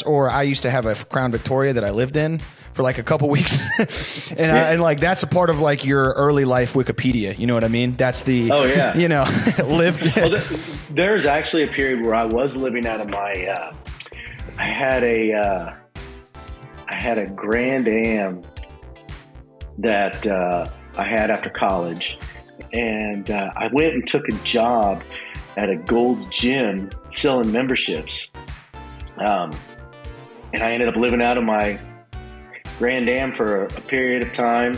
or I used to have a Crown Victoria that I lived in for like a couple weeks. And like, that's a part of like your early life Wikipedia. You know what I mean? That's the, oh yeah, you know, live. Well, there's actually a period where I was living out of my, I had a Grand Am that I had after college, and I went and took a job at a Gold's Gym selling memberships. And I ended up living out of my Grand Am for a period of time,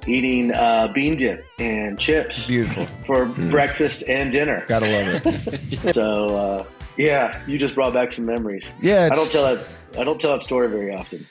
eating bean dip and chips. Beautiful. For breakfast and dinner. Gotta love it. So, yeah, you just brought back some memories. Yeah, I don't tell that story very often.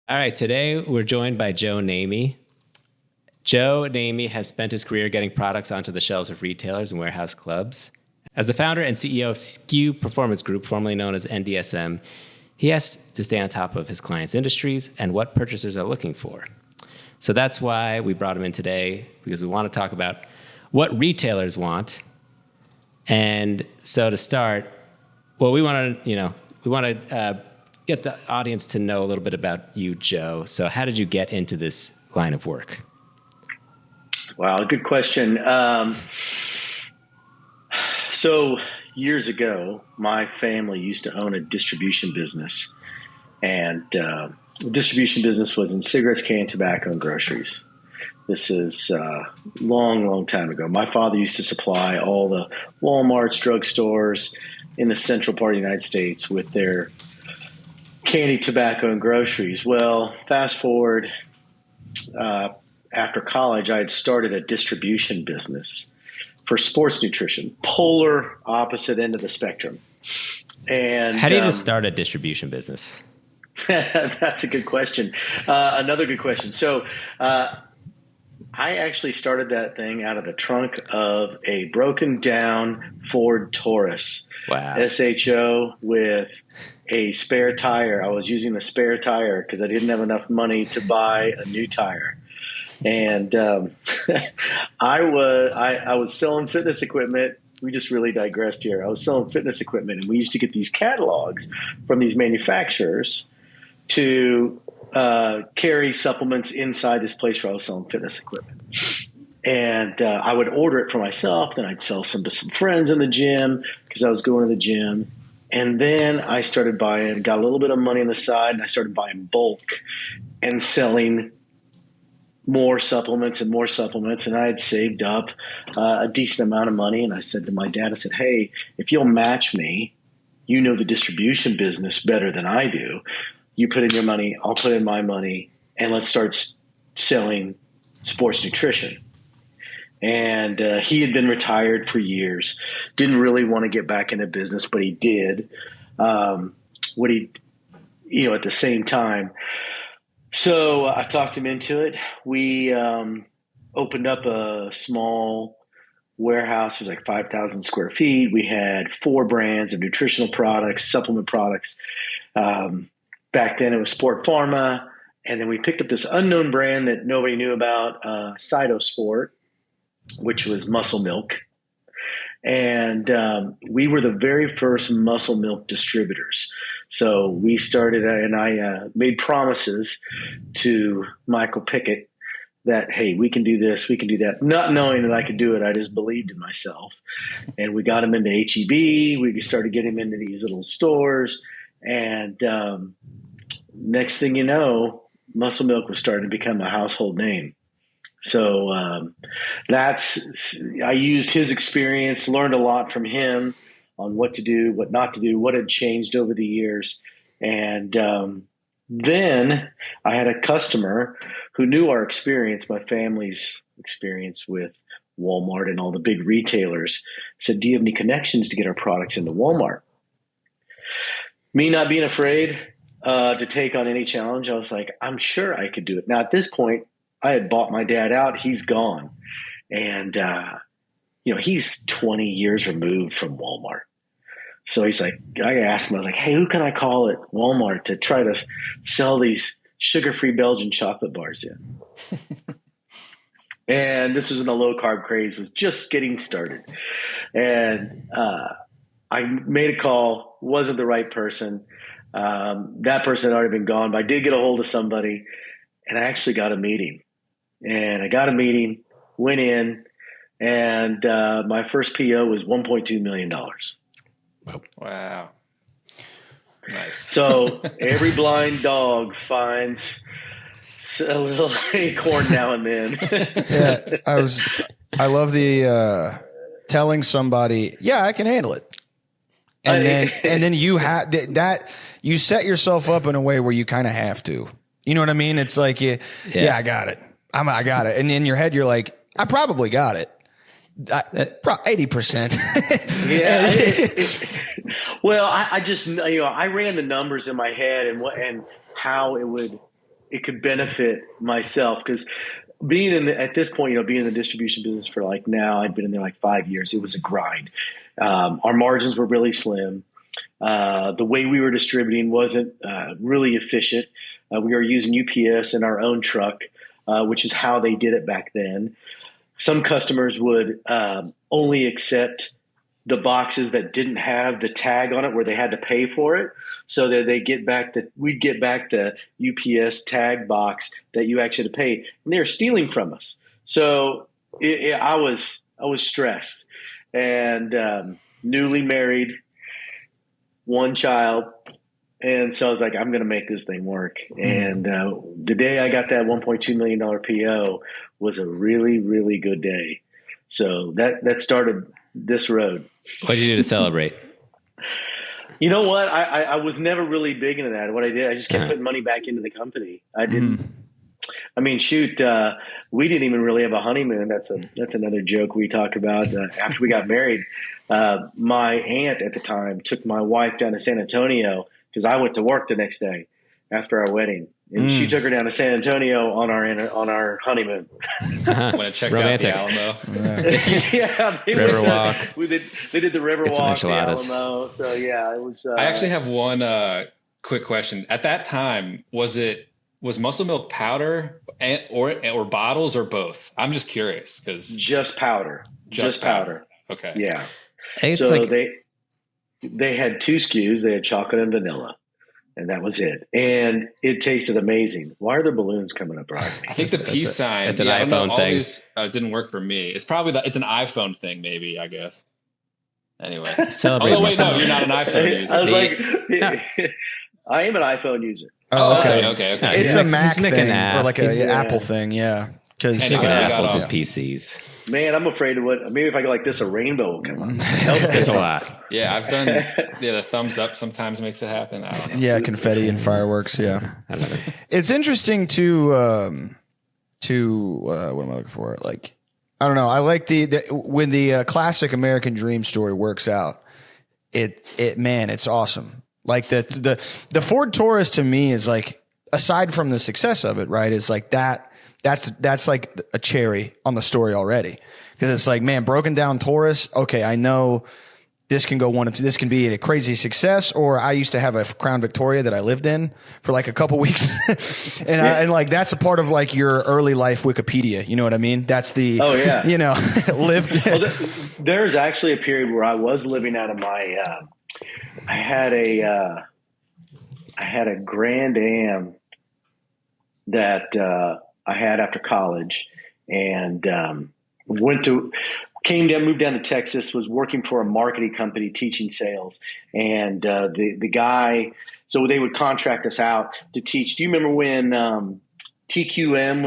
All right, today we're joined by Joe Namee. Joe Namee has spent his career getting products onto the shelves of retailers and warehouse clubs. As the founder and CEO of SKU Performance Group, formerly known as NDSM, he has to stay on top of his clients' industries and what purchasers are looking for. So that's why we brought him in today, because we want to talk about what retailers want. And so to start, well, we want to get the audience to know a little bit about you, Joe. So how did you get into this line of work? Wow, good question. So years ago, my family used to own a distribution business. And the distribution business was in cigarettes, canned tobacco, and groceries. This is a long, long time ago. My father used to supply all the Walmarts, drugstores in the central part of the United States with their candy, tobacco, and groceries. Well, fast forward, after college, I had started a distribution business for sports nutrition, polar opposite end of the spectrum. And how do you just start a distribution business? That's a good question. Another good question. So I actually started that thing out of the trunk of a broken down Ford Taurus. Wow. SHO with a spare tire. I was using the spare tire because I didn't have enough money to buy a new tire. And I was selling fitness equipment. We just really digressed here. I was selling fitness equipment, and we used to get these catalogs from these manufacturers to carry supplements inside this place where I was selling fitness equipment. And I would order it for myself. Then I'd sell some to some friends in the gym because I was going to the gym. And then I started buying, got a little bit of money on the side, and I started buying bulk and selling more supplements and more supplements. And I had saved up a decent amount of money. And I said to my dad, I said, hey, if you'll match me, you know the distribution business better than I do. You put in your money, I'll put in my money, and let's start selling sports nutrition. And he had been retired for years, didn't really want to get back into business, but he did. At the same time. So I talked him into it. We opened up a small warehouse. It was like 5,000 square feet. We had 4 brands of nutritional products, supplement products. Back then it was Sport Pharma. And then we picked up this unknown brand that nobody knew about, Cytosport, which was muscle milk. And we were the very first muscle milk distributors. So we started, and I made promises to Michael Pickett that, hey, we can do this, we can do that. Not knowing that I could do it, I just believed in myself. And we got him into HEB. We started getting him into these little stores. And next thing you know, muscle milk was starting to become a household name. So I used his experience, learned a lot from him on what to do, what not to do, what had changed over the years. And then I had a customer who knew our experience, my family's experience with Walmart and all the big retailers, said, do you have any connections to get our products into Walmart? Me not being afraid to take on any challenge, I was like, I'm sure I could do it. Now, at this point, I had bought my dad out. He's gone. And, he's 20 years removed from Walmart. So he's like, I asked him, I was like, hey, who can I call at Walmart to try to sell these sugar-free Belgian chocolate bars in? And this was when the low-carb craze was just getting started. And I made a call, wasn't the right person. That person had already been gone, but I did get a hold of somebody, and I actually got a meeting. And I got a meeting, went in, and my first PO was $1.2 million. Wow. Nice. So every blind dog finds a little acorn now and then. Yeah, I love the telling somebody, yeah, I can handle it. And then you have that you set yourself up in a way where you kind of have to. You know what I mean? It's like, yeah, I got it. I got it. And in your head, you're like, I probably got it. 80%. Yeah. Well, I just, I ran the numbers in my head and how it could benefit myself, because at this point, being in the distribution business for now, I'd been in there 5 years. It was a grind. Our margins were really slim. The way we were distributing wasn't really efficient. We were using UPS in our own truck, which is how they did it back then. Some customers would only accept the boxes that didn't have the tag on it, where they had to pay for it, so that we'd get back the UPS tag box that you actually had to pay, and they were stealing from us. So I was stressed, and newly married, one child. And so I was like, I'm going to make this thing work. And the day I got that $1.2 million PO was a really, really good day. So that started this road. What did you do to celebrate? You know what? I was never really big into that. What I did, I just kept putting money back into the company. I didn't. I mean, shoot, we didn't even really have a honeymoon. That's another joke we talk about. After we got married, my aunt at the time took my wife down to San Antonio, because I went to work the next day after our wedding, and she took her down to San Antonio on our honeymoon. When I checked Romantic. out the Alamo. Yeah, they did the river Get some walk, the enchiladas. Alamo. So yeah, it was. I actually have one quick question. At that time, was Muscle Milk powder or bottles or both? I'm just curious because just powder. Just powder. Okay. Yeah. It's So they had two SKUs. They had chocolate and vanilla, and that was it. And it tasted amazing. Why are there balloons coming up behind me? I think the peace sign. It's an I don't know, iPhone all thing. These, didn't work for me. It's probably it's an iPhone thing, maybe. I guess. Anyway. Celebrate Oh wait, no, myself. you're not an iPhone user. I was like, I am an iPhone user. Oh, okay. Okay. It's Yeah. a Mac He's making thing an or app. like He's- an Apple thing, yeah. Because And Look at Yeah. apples Yeah. with PCs. Man, I'm afraid of maybe if I go like this, a rainbow will come up. There's a lot. Yeah, I've done. The thumbs up sometimes makes it happen. I don't know. yeah, confetti and fireworks. Yeah, I don't know. it's interesting to what am I looking for? Like, I don't know. I like when the classic American dream story works out. It's awesome. Like the Ford Taurus to me is like, aside from the success of it, right? Is like that's like a cherry on the story already, because it's like, man, broken down Taurus. Okay, I know this can go one of two. This can be a crazy success, or I used to have a Crown Victoria that I lived in for like a couple weeks, and like that's a part of like your early life Wikipedia. You know what I mean? That's the lived. Well, there's actually a period where I was living out of my. I had a Grand Am that I had after college, and moved down to Texas, was working for a marketing company teaching sales. And the guy, so they would contract us out to teach. Do you remember when TQM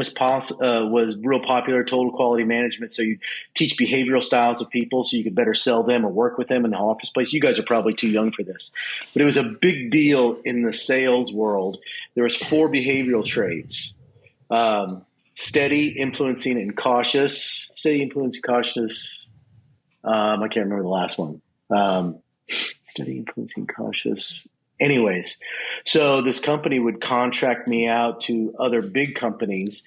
was real popular, total quality management? So you teach behavioral styles of people so you could better sell them or work with them in the office place. You guys are probably too young for this, but it was a big deal in the sales world. There was 4 behavioral traits. Steady, influencing, and cautious. Steady, influencing, cautious. I can't remember the last one. Steady, influencing, cautious. Anyways, so this company would contract me out to other big companies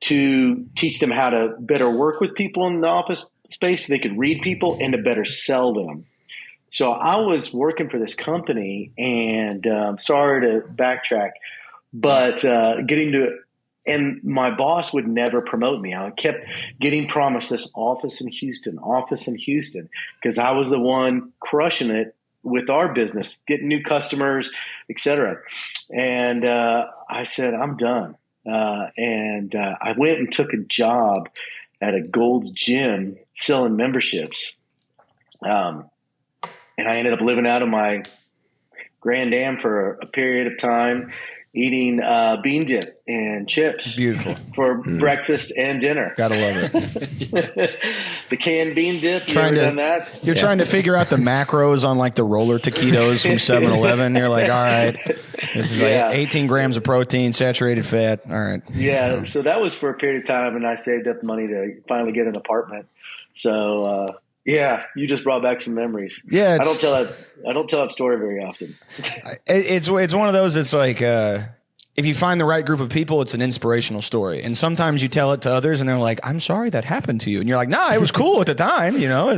to teach them how to better work with people in the office space so they could read people and to better sell them. So I was working for this company, and sorry to backtrack, but and my boss would never promote me. I kept getting promised this office in Houston, because I was the one crushing it with our business, getting new customers, et cetera. And I said, I'm done. And I went and took a job at a Gold's Gym selling memberships. And I ended up living out of my Grand Am for a period of time, eating bean dip and chips. Beautiful. For breakfast and dinner. Gotta love it. The canned bean dip. You ever done that? You're trying to figure out the macros on like the roller taquitos from 7-Eleven. You're like, all right, this is like 18 grams of protein, saturated fat. All right. Yeah. So that was for a period of time, and I saved up money to finally get an apartment. So, yeah, you just brought back some memories. Yeah, I don't tell that story very often. It's one of those. It's like if you find the right group of people, it's an inspirational story. And sometimes you tell it to others, and they're like, "I'm sorry that happened to you," and you're like, "Nah, it was cool at the time." You know,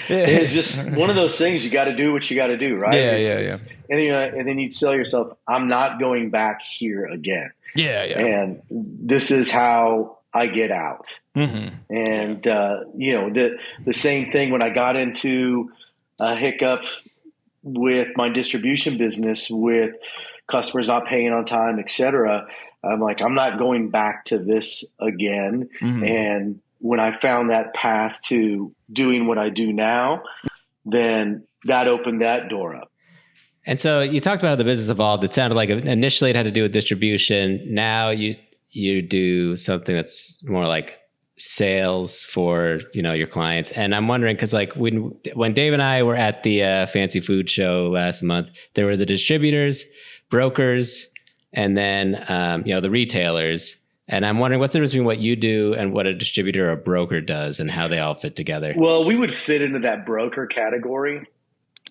it's just one of those things. You got to do what you got to do, right? Yeah. And then you tell yourself, "I'm not going back here again." Yeah. And this is how I get out. Mm-hmm. And, the same thing when I got into a hiccup with my distribution business with customers not paying on time, et cetera. I'm like, I'm not going back to this again. Mm-hmm. And when I found that path to doing what I do now, then that opened that door up. And so you talked about how the business evolved. It sounded like initially it had to do with distribution. Now you do something that's more like sales for, your clients. And I'm wondering, because like when Dave and I were at the Fancy Food Show last month, there were the distributors, brokers, and then the retailers. And I'm wondering what's the difference between what you do and what a distributor or a broker does, and how they all fit together. Well, we would fit into that broker category.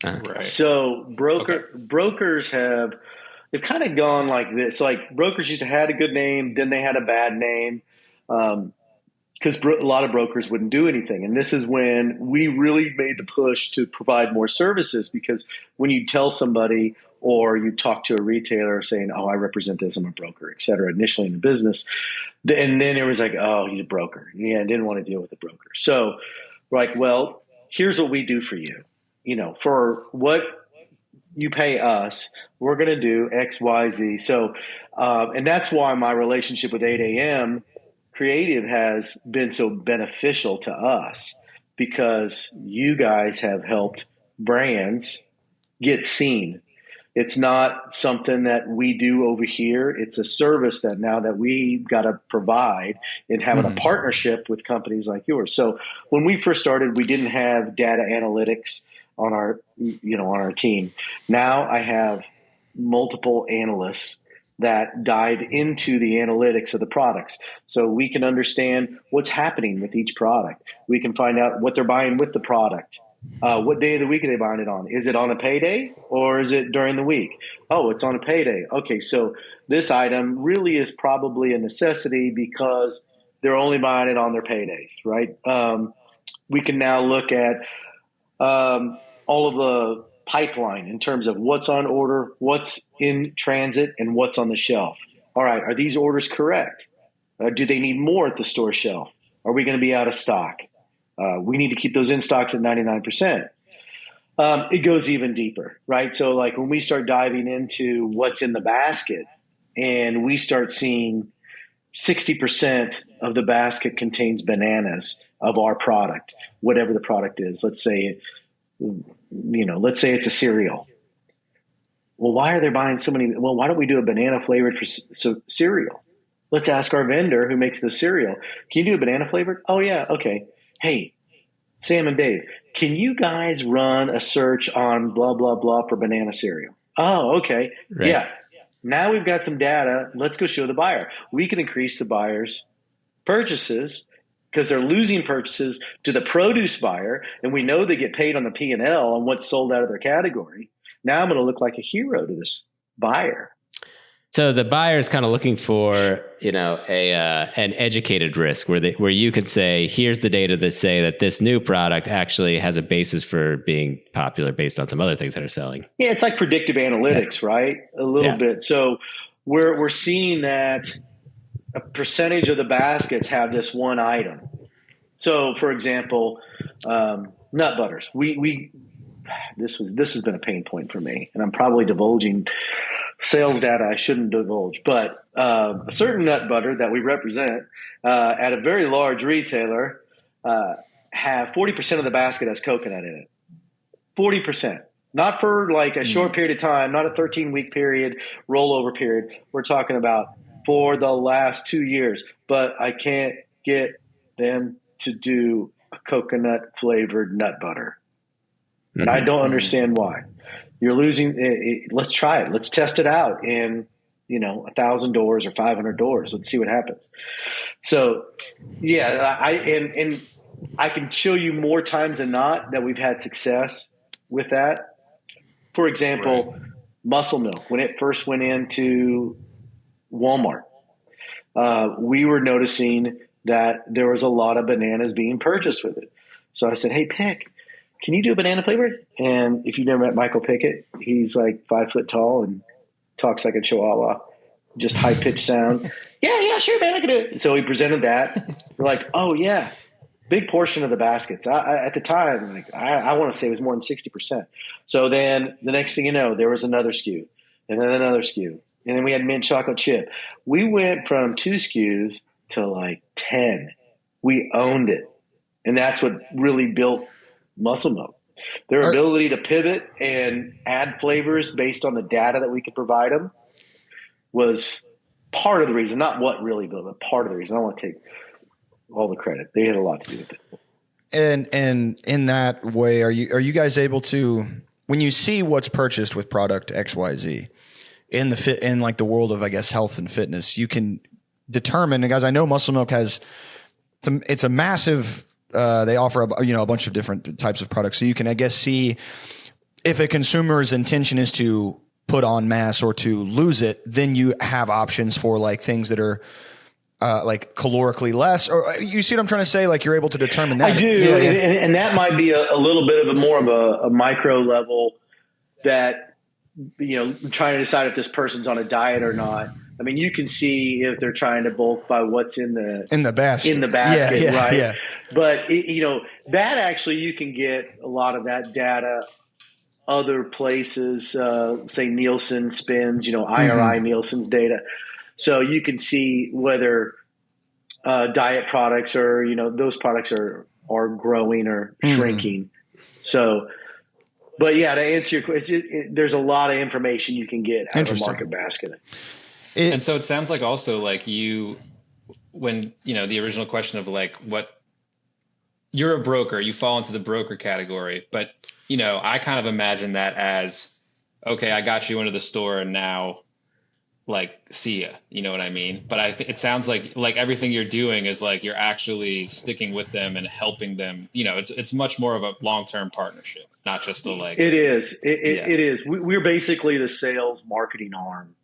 Right. So brokers they've kind of gone like this. So like brokers used to had a good name, then they had a bad name, because a lot of brokers wouldn't do anything. And this is when we really made the push to provide more services, because when you tell somebody or you talk to a retailer saying, "Oh, I represent this, I'm a broker," et cetera, initially in the business, and then it was like, "Oh, he's a broker." Yeah, I didn't want to deal with a broker. So we're like, well, here's what we do for you. For what you pay us, we're going to do X, Y, Z. So, and that's why my relationship with 8 a.m. Creative has been so beneficial to us, because you guys have helped brands get seen. It's not something that we do over here. It's a service that now that we've got to provide, and having a partnership with companies like yours. So when we first started, we didn't have data analytics on our team. Now I have multiple analysts that dive into the analytics of the products, so we can understand what's happening with each product. We can find out what they're buying with the product. What day of the week are they buying it on? Is it on a payday or is it during the week? Oh, it's on a payday. Okay, so this item really is probably a necessity because they're only buying it on their paydays, right? We can now look at all of the pipeline in terms of what's on order, what's in transit, and what's on the shelf. All right, are these orders correct? Do they need more at the store shelf? Are we going to be out of stock? We need to keep those in stocks at 99%. It goes even deeper, right? So like when we start diving into what's in the basket, and we start seeing 60% of the basket contains bananas of our product, whatever the product is. Let's say it's a cereal. Well, why are they buying so many? Well, why don't we do a banana flavored cereal? Let's ask our vendor who makes the cereal. Can you do a banana flavored? Oh yeah. Okay. Hey, Sam and Dave, can you guys run a search on blah, blah, blah for banana cereal? Oh, okay. Right. Yeah. Now we've got some data. Let's go show the buyer. We can increase the buyer's purchases because they're losing purchases to the produce buyer, and we know they get paid on the P&L on what's sold out of their category. Now I'm going to look like a hero to this buyer. So the buyer is kind of looking for, an educated risk where you could say, here's the data that say that this new product actually has a basis for being popular based on some other things that are selling. Yeah, it's like predictive analytics, right? A little bit. So we're seeing that a percentage of the baskets have this one item. So, for example, nut butters. This has been a pain point for me, and I'm probably divulging sales data I shouldn't divulge. But a certain nut butter that we represent at a very large retailer have 40% of the basket has coconut in it. 40%. Not for like a short period of time, not a 13-week period, rollover period. We're talking about for the last 2 years. But I can't get them to do a coconut flavored nut butter. And I don't understand why. You're losing. Let's try it. Let's test it out in, 1,000 doors or 500 doors. Let's see what happens. So, yeah, I can show you more times than not that we've had success with that. For example, Muscle Milk, when it first went into Walmart, we were noticing that there was a lot of bananas being purchased with it. So I said, hey, Pick, can you do a banana flavored? And if you've never met Michael Pickett, he's like 5 foot tall and talks like a chihuahua, just high pitched sound. Yeah, sure, man, I can do it. So he presented that. We're like, oh yeah, big portion of the baskets. At the time, I want to say it was more than 60%. So then the next thing you know, there was another SKU and then another SKU. And then we had mint chocolate chip. We went from 2 SKUs to like 10. We owned it. And that's what really built Muscle Milk. Their ability to pivot and add flavors based on the data that we could provide them was part of the reason, not what really built it, part of the reason. I don't want to take all the credit. They had a lot to do with it. And in that way, are you guys able to, when you see what's purchased with product XYZ in like the world of, I guess, health and fitness, you can determine, and guys, I know Muscle Milk it's a massive, they offer a bunch of different types of products. So you can, I guess, see if a consumer's intention is to put on mass or to lose it, then you have options for like things that are like calorically less, or you see what I'm trying to say? Like you're able to determine that. I do. Yeah. And that might be a little bit of more of a micro level that, trying to decide if this person's on a diet or not. I mean, you can see if they're trying to bulk by what's in the basket. Right? Yeah. But that actually, you can get a lot of that data other places, say Nielsen spins, IRI Nielsen's data. So you can see whether diet products or, those products are growing or shrinking. So, but yeah, to answer your question, there's a lot of information you can get out of a market basket. And so it sounds like also like when, the original question of like what you're a broker, you fall into the broker category, but I kind of imagine that as, okay, I got you into the store and now like, see ya, you know what I mean? But it sounds like everything you're doing is like, you're actually sticking with them and helping them. It's much more of a long-term partnership, not just it is. It is. We're basically the sales marketing arm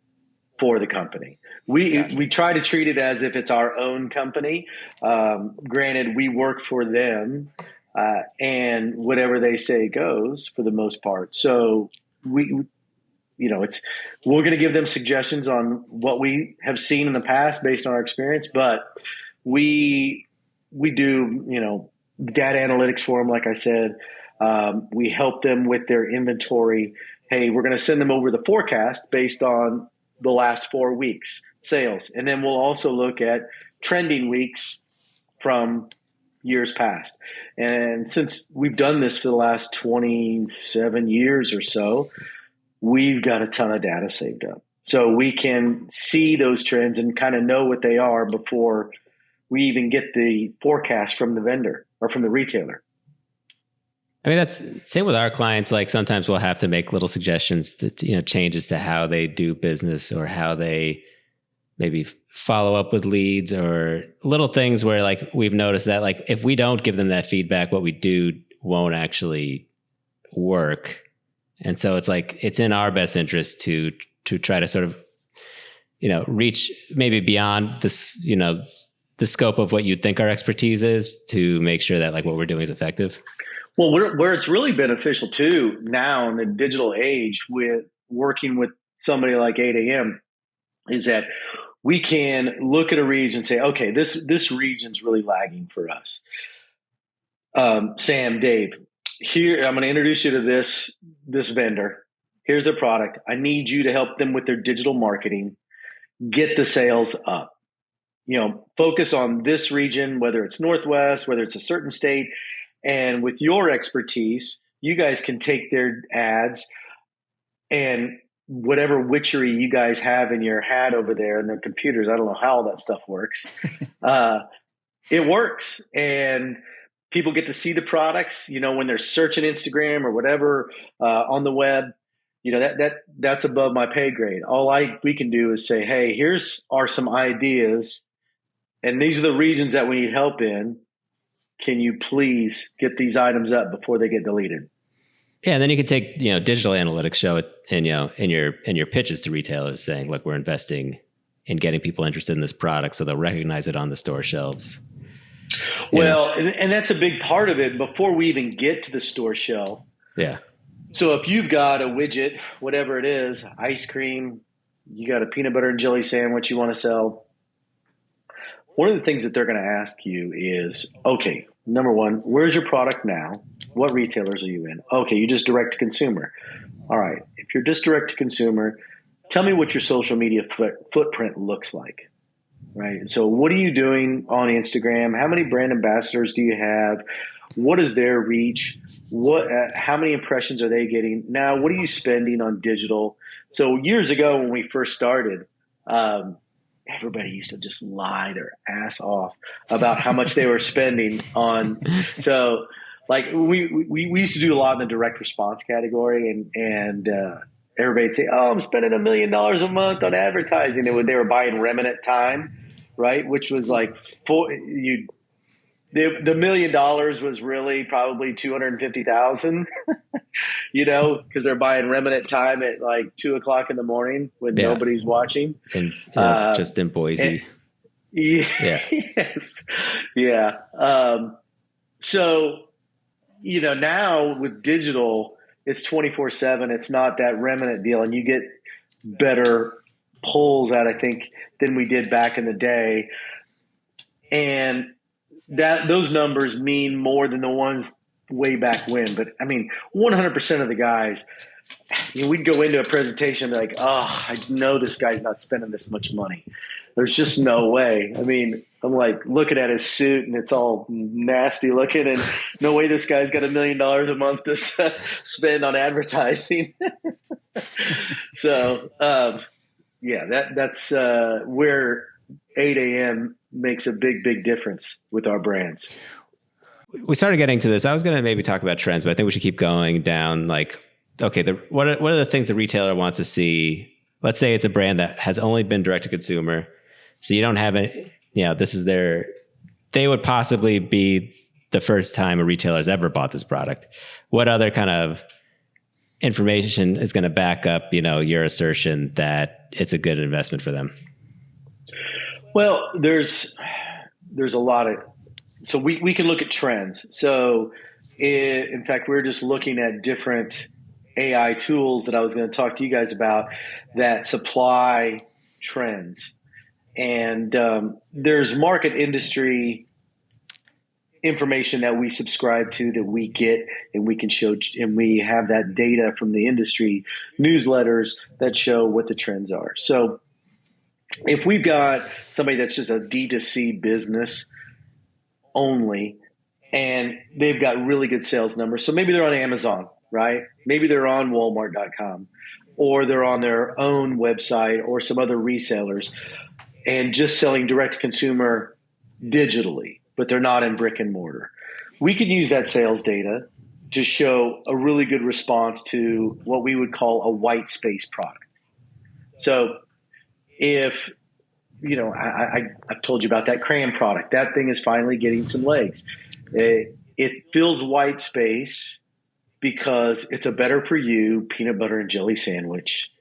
for the company. We try to treat it as if it's our own company. Granted, we work for them, and whatever they say goes for the most part. So we're going to give them suggestions on what we have seen in the past based on our experience, but we do, data analytics for them. Like I said, we help them with their inventory. Hey, we're going to send them over the forecast based on the last 4 weeks sales. And then we'll also look at trending weeks from years past. And since we've done this for the last 27 years or so, we've got a ton of data saved up. So we can see those trends and kind of know what they are before we even get the forecast from the vendor or from the retailer. I mean, that's same with our clients. Like sometimes we'll have to make little suggestions that, changes to how they do business or how they maybe follow up with leads or little things where like we've noticed that like if we don't give them that feedback, what we do won't actually work. And so it's like, it's in our best interest to try to sort of reach maybe beyond this, the scope of what you'd think our expertise is to make sure that like what we're doing is effective? Well, where it's really beneficial too now in the digital age with working with somebody like 8 a.m. is that we can look at a region and say, okay, this region's really lagging for us. Sam, Dave, here, I'm going to introduce you to this vendor. Here's their product. I need you to help them with their digital marketing, get the sales up. Focus on this region, whether it's Northwest, whether it's a certain state. And with your expertise, you guys can take their ads and whatever witchery you guys have in your hat over there in the computers. I don't know how all that stuff works. It works. And people get to see the products, when they're searching Instagram or whatever on the web. That's above my pay grade. All we can do is say, hey, here's are some ideas, and these are the regions that we need help in. Can you please get these items up before they get deleted? Yeah, and then you can take digital analytics, show it in your pitches to retailers, saying, look, we're investing in getting people interested in this product, so they'll recognize it on the store shelves. Well, and that's a big part of it before we even get to the store shelf. Yeah. So if you've got a widget, whatever it is, ice cream, you got a peanut butter and jelly sandwich you want to sell, one of the things that they're going to ask you is, okay, number one, where's your product now? What retailers are you in? Okay, you just direct to consumer. All right, if you're just direct to consumer, tell me what your social media footprint looks like, right? So what are you doing on Instagram? How many brand ambassadors do you have? What is their reach? How many impressions are they getting? Now, what are you spending on digital? So years ago when we first started, everybody used to just lie their ass off about how much they were spending on. So like we used to do a lot in the direct response category, and everybody'd say, oh, I'm spending $1 million a month on advertising. And they were buying remnant time, right? Which was like the $1 million was really probably 250,000, because they're buying remnant time at like 2:00 in the morning when nobody's watching. And just in Boise. Yes. Yeah. So, now with digital, it's 24/7. It's not that remnant deal. And you get better pulls out, I think, than we did back in the day. And those numbers mean more than the ones way back when. But I mean, 100% of the guys, we'd go into a presentation and be like, oh, I know this guy's not spending this much money. There's just no way. I mean, I'm like looking at his suit and it's all nasty looking, and no way this guy's got $1 million a month to spend on advertising. So, that's where 8 a.m. makes a big, big difference with our brands. We started getting to this. I was going to maybe talk about trends, but I think we should keep going down. Like, okay, what are the things the retailer wants to see? Let's say it's a brand that has only been direct to consumer. So you don't have it, this is they would possibly be the first time a retailer's ever bought this product. What other kind of information is going to back up, your assertion that it's a good investment for them? Well, there's a lot of, so we can look at trends. So in fact, we're just looking at different AI tools that I was going to talk to you guys about that supply trends. And there's market industry information that we subscribe to, that we get, and we can show, and we have that data from the industry newsletters that show what the trends are. So if we've got somebody that's just a D2C business only, and they've got really good sales numbers, so maybe they're on Amazon, right? Maybe they're on Walmart.com, or they're on their own website or some other resellers, and just selling direct to consumer digitally, but they're not in brick and mortar. We can use that sales data to show a really good response to what we would call a white space product. So if, I've told you about that crayon product, that thing is finally getting some legs. It fills white space because it's a better for you peanut butter and jelly sandwich.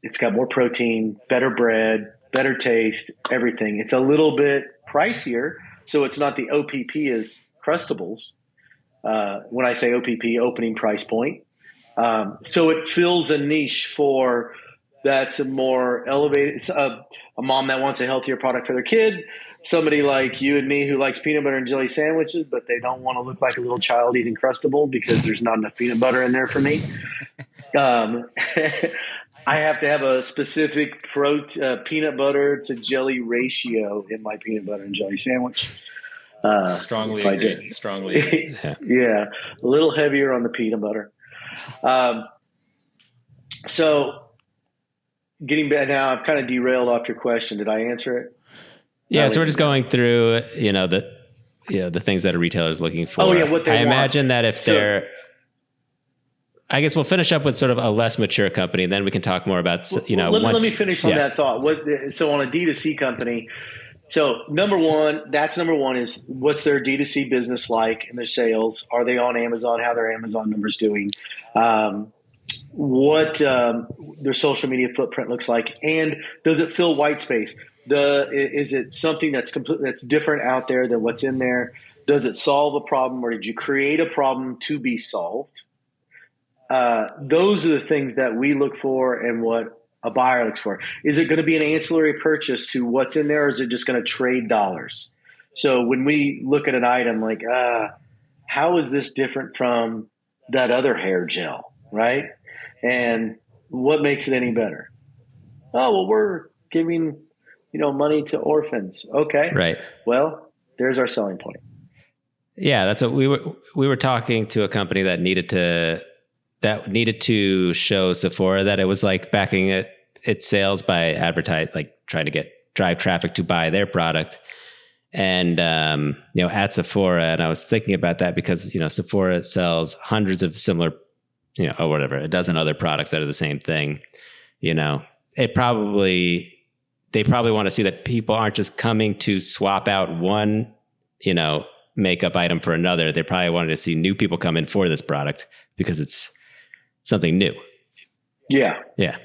it's got more protein, better bread, better taste, everything. It's a little bit pricier, so it's not the OPP as Crustables. When I say OPP, opening price point. So it fills a niche for that's a more elevated, a mom that wants a healthier product for their kid, somebody like you and me who likes peanut butter and jelly sandwiches, but they don't want to look like a little child eating Crustable because there's not enough peanut butter in there for me. I have to have a specific peanut butter to jelly ratio in my peanut butter and jelly sandwich. Strongly agree. Strongly agree. Yeah, a little heavier on the peanut butter. So getting back now, I've kind of derailed off your question. Did I answer it? Yeah, so we're just going through, the things that a retailer is looking for. Oh yeah, what they want. I imagine that if they're, I guess we'll finish up with sort of a less mature company, and then we can talk more about, let me finish on that thought. So on a D2C company, so number one is what's their D2C business like and their sales? Are they on Amazon? How their Amazon numbers doing? What their social media footprint looks like, and does it fill white space? Is it something that's different out there than what's in there? Does it solve a problem, or did you create a problem to be solved? Those are the things that we look for, and what a buyer looks for. Is it going to be an ancillary purchase to what's in there, or is it just going to trade dollars? So when we look at an item like, how is this different from that other hair gel, right? And what makes it any better? Oh, well, we're giving, money to orphans. Okay. Right. Well, there's our selling point. Yeah, that's what we were talking to a company that needed to show Sephora that it was like backing its sales by trying to drive traffic to buy their product. And, at Sephora, and I was thinking about that because, Sephora sells hundreds of similar, a dozen other products that are the same thing. They probably want to see that people aren't just coming to swap out one, makeup item for another. They probably wanted to see new people come in for this product because it's something new. Yeah. Yeah.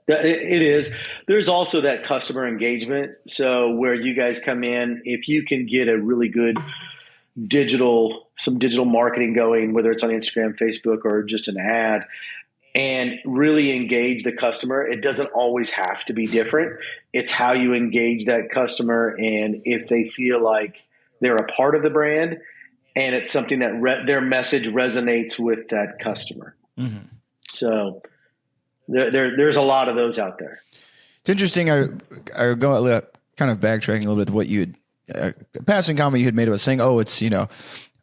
It is. There's also that customer engagement. So where you guys come in, if you can get a really good some digital marketing going, whether it's on Instagram, Facebook, or just an ad, and really engage the customer, it doesn't always have to be different. It's how you engage that customer, and if they feel like they're a part of the brand, and it's something that their message resonates with that customer. Mm-hmm. So there's a lot of those out there. It's interesting. I go kind of backtracking a little bit to what you had passing comment you had made about saying, oh, it's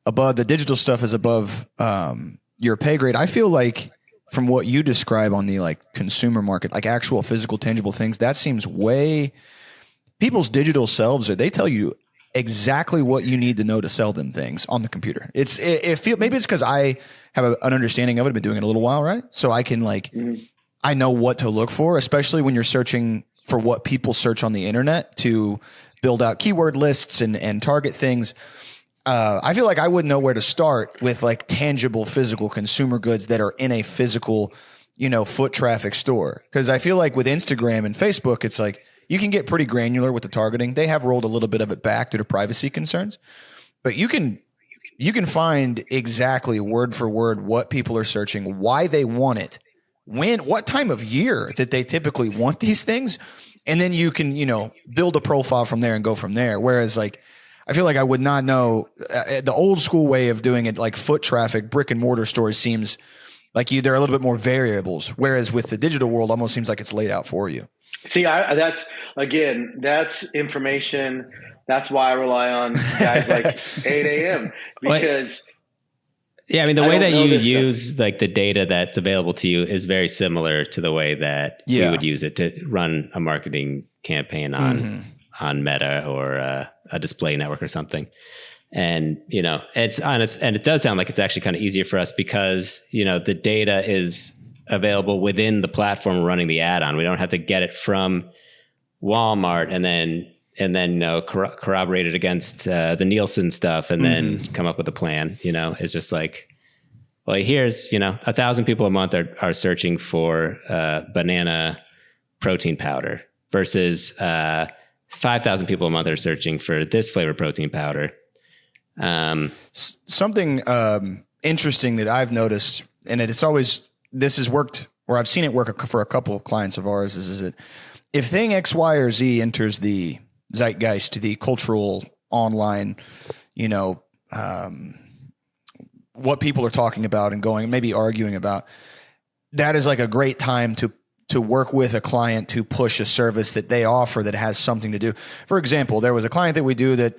above the digital stuff is above your pay grade. I feel like from what you describe on the consumer market, like actual physical tangible things, that seems people's digital selves they tell you exactly what you need to know to sell them things on the computer. Maybe it's because I have an understanding of it. I've been doing it a little while, right? So I can I know what to look for, especially when you're searching for what people search on the internet to build out keyword lists and target things. I feel like I wouldn't know where to start with tangible physical consumer goods that are in a physical, foot traffic store. Because I feel like with Instagram and Facebook, it's you can get pretty granular with the targeting. They have rolled a little bit of it back due to privacy concerns, but you can find exactly word for word what people are searching, why they want it, what time of year that they typically want these things. And then you can, build a profile from there and go from there. Whereas I feel like I would not know the old school way of doing it, foot traffic, brick and mortar stores seems like there are a little bit more variables. Whereas with the digital world, almost seems like it's laid out for you. See, that's information. That's why I rely on guys like 8 a.m. because yeah, I mean, the way that you use the data that's available to you is very similar to the way that we would use it to run a marketing campaign on Meta or a display network or something. And, it's honest, and it does sound like it's actually kind of easier for us because, the data is available within the platform we're running the ad on. We don't have to get it from Walmart and then corroborate it against the Nielsen stuff and then come up with a plan. It's just here's 1,000 people a month are searching for banana protein powder versus 5,000 people a month are searching for this flavor protein powder. Something interesting that I've noticed, and this has worked, or I've seen it work for a couple of clients of ours, is that if thing X, Y, or Z enters the zeitgeist, the cultural online, what people are talking about and going, maybe arguing about, that is like a great time to work with a client to push a service that they offer that has something to do. For example, there was a client that we do that,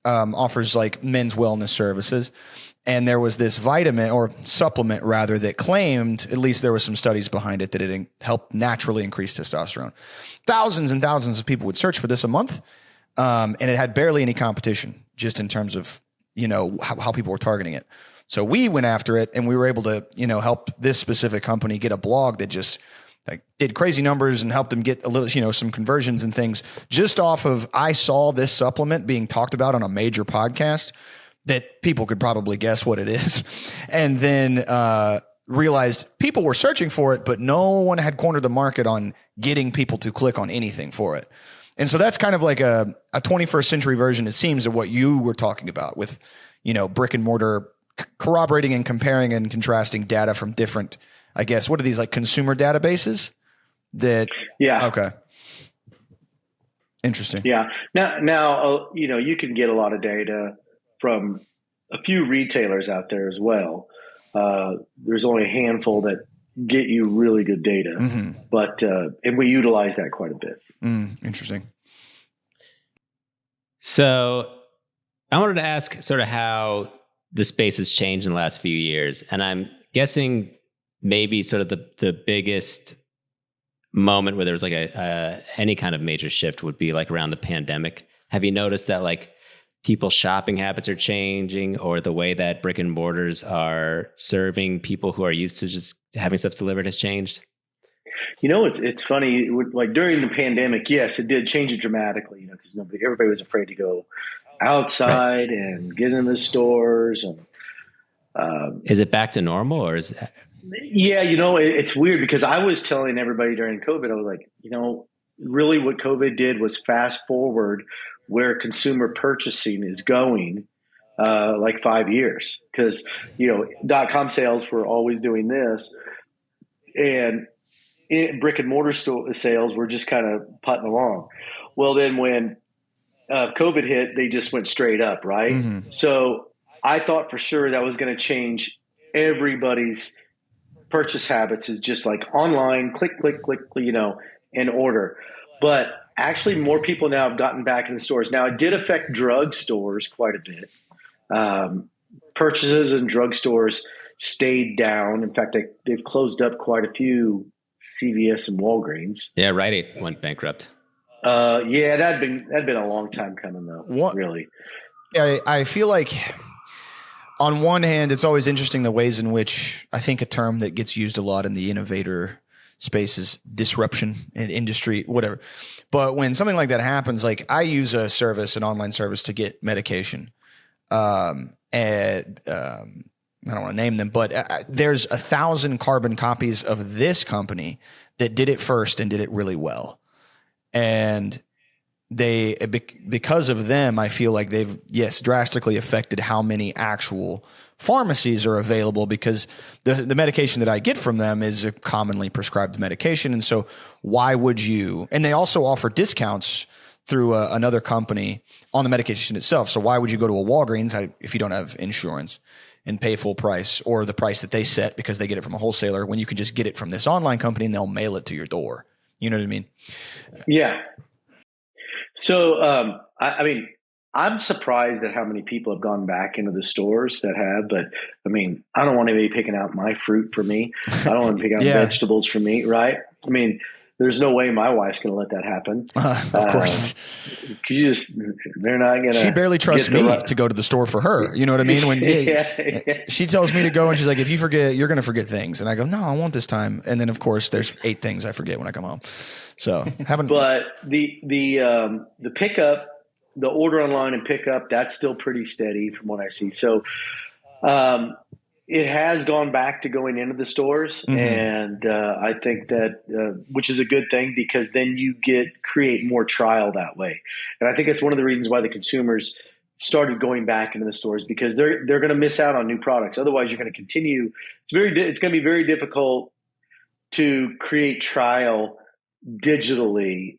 offers like men's wellness services. And there was this vitamin or supplement rather that claimed, at least there was some studies behind it, that it helped naturally increase testosterone. Thousands and thousands of people would search for this a month. And it had barely any competition just in terms of, how people were targeting it. So we went after it and we were able to, help this specific company get a blog that just like did crazy numbers and helped them get a little, some conversions and things just off of, I saw this supplement being talked about on a major podcast that people could probably guess what it is. And then, realized people were searching for it, but no one had cornered the market on getting people to click on anything for it. And so that's kind of like a 21st century version, it seems, of what you were talking about with, brick and mortar corroborating and comparing and contrasting data from different, I guess, what are these, like consumer databases that? Yeah. Okay. Interesting. Yeah. Now, you can get a lot of data from a few retailers out there as well. There's only a handful that get you really good data, but, and we utilize that quite a bit. Interesting. So I wanted to ask sort of how the space has changed in the last few years. And I'm guessing maybe sort of the biggest moment where there was like any kind of major shift would be like around the pandemic. Have you noticed that like people's shopping habits are changing, or the way that brick and mortars are serving people who are used to just having stuff delivered has changed? It's funny. Like during the pandemic, yes, it did change it dramatically. Because everybody was afraid to go outside and get in the stores. And is it back to normal, or is? Yeah, it's weird because I was telling everybody during COVID, I was like, really what COVID did was fast forward where consumer purchasing is going, like 5 years, because .com sales were always doing this, and brick and mortar sales were just kind of putting along. Well, then when COVID hit, they just went straight up, right? So I thought for sure that was going to change everybody's purchase habits, is just like online, click, and order. But actually more people now have gotten back in the stores. Now it did affect drug stores quite a bit. Purchases in drugstores stayed down. In fact, they've closed up quite a few CVS and Walgreens. Yeah, Rite Aid went bankrupt. Yeah, that'd been a long time coming though. Really. I feel like on one hand, it's always interesting the ways in which, I think a term that gets used a lot in the innovator space is disruption in industry, whatever. But when something like that happens, like I use an online service to get medication. And I don't want to name them, but there's 1,000 carbon copies of this company that did it first and did it really well. And because of them, I feel like they've, drastically affected how many actual pharmacies are available, because the medication that I get from them is a commonly prescribed medication. And so why would you, and they also offer discounts through another company on the medication itself. So why would you go to a Walgreens if you don't have insurance and pay full price, or the price that they set because they get it from a wholesaler, when you can just get it from this online company and they'll mail it to your door? You know what I mean? Yeah. So, I mean, I'm surprised at how many people have gone back into the stores that have, but I mean, I don't want anybody picking out my fruit for me. I don't want to pick out vegetables for me. Right. I mean, there's no way my wife's going to let that happen. Of course. They're not going to. She barely trusts me to go to the store for her. You know what I mean? When she tells me to go and she's like, if you forget, you're going to forget things. And I go, no, I won't this time. And then of course there's 8 things I forget when I come home. So but the pickup, the order online and pickup, that's still pretty steady from what I see. So, It has gone back to going into the stores, and I think that which is a good thing, because then you create more trial that way. And I think it's one of the reasons why the consumers started going back into the stores, because they're going to miss out on new products. Otherwise, you're going to continue. It's going to be very difficult to create trial digitally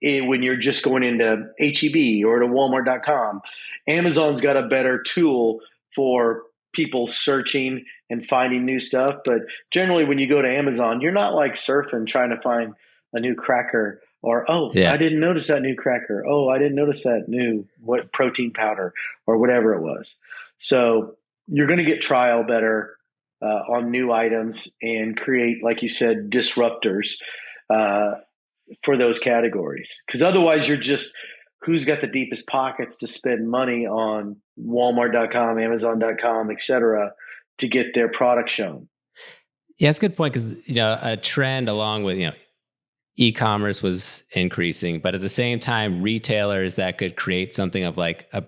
when you're just going into HEB or to Walmart.com. Amazon's got a better tool for people searching and finding new stuff. But generally, when you go to Amazon, you're not like surfing trying to find a new cracker, or, Yeah. I didn't notice that new cracker. Oh, I didn't notice that new protein powder or whatever it was. So you're going to get trial better on new items and create, like you said, disruptors for those categories. Because otherwise, you're just, who's got the deepest pockets to spend money on Walmart.com, Amazon.com, et cetera, to get their product shown. Yeah, it's a good point, because a trend along with e-commerce was increasing, but at the same time, retailers that could create something of like a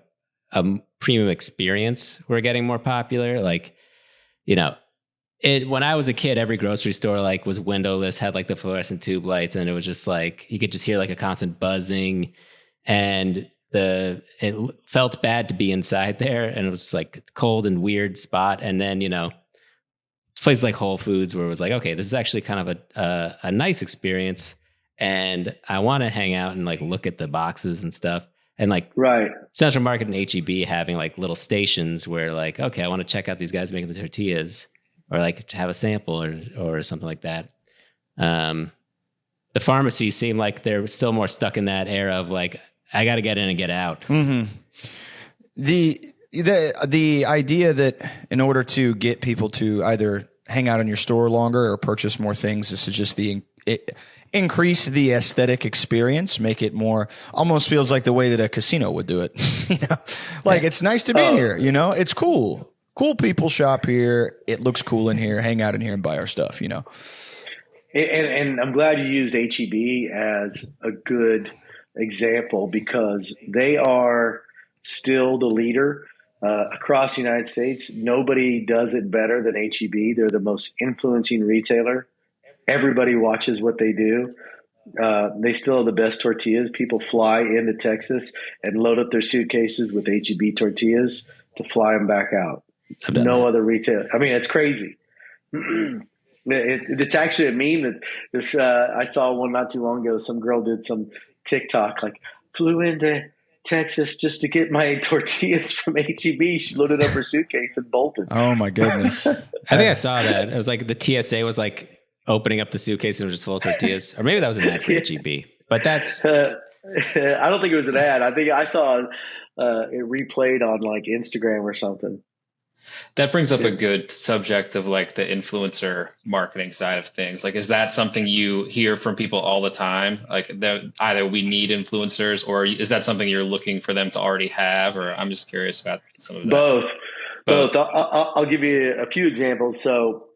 premium experience were getting more popular. Like, when I was a kid, every grocery store like was windowless, had like the fluorescent tube lights, and it was just like you could just hear like a constant buzzing, and it felt bad to be inside there, and it was like a cold and weird spot. And then places like Whole Foods, where it was like, okay, this is actually kind of a nice experience, and I want to hang out and like look at the boxes and stuff. And like Right. Central Market and HEB having like little stations where like, okay, I want to check out these guys making the tortillas, or like to have a sample or something like that. The pharmacies seem like they're still more stuck in that era of like, I got to get in and get out. The idea that in order to get people to either hang out in your store longer or purchase more things, is to just increase the aesthetic experience, make it more, almost feels like the way that a casino would do it. It's nice to be in here. It's cool. Cool people shop here. It looks cool in here. Hang out in here and buy our stuff. And I'm glad you used HEB as a good example, because they are still the leader across the United States. Nobody does it better than HEB. They're the most influencing retailer. Everybody watches what they do. They still have the best tortillas. People fly into Texas and load up their suitcases with HEB tortillas to fly them back out. No other retailer. I mean, it's crazy. It's actually a meme I saw one not too long ago. Some girl did some TikTok, like, flew into Texas just to get my tortillas from HEB. She loaded up her suitcase and bolted. Oh my goodness. I think I saw that. It was like the TSA was like opening up the suitcase and it was just full of tortillas. Or maybe that was an ad for HEB. But that's... I don't think it was an ad. I think I saw it replayed on like Instagram or something. That brings up a good subject of like the influencer marketing side of things. Like, is that something you hear from people all the time? Like, that either we need influencers, or is that something you're looking for them to already have? Or I'm just curious about some of that. Both. I'll give you a few examples. So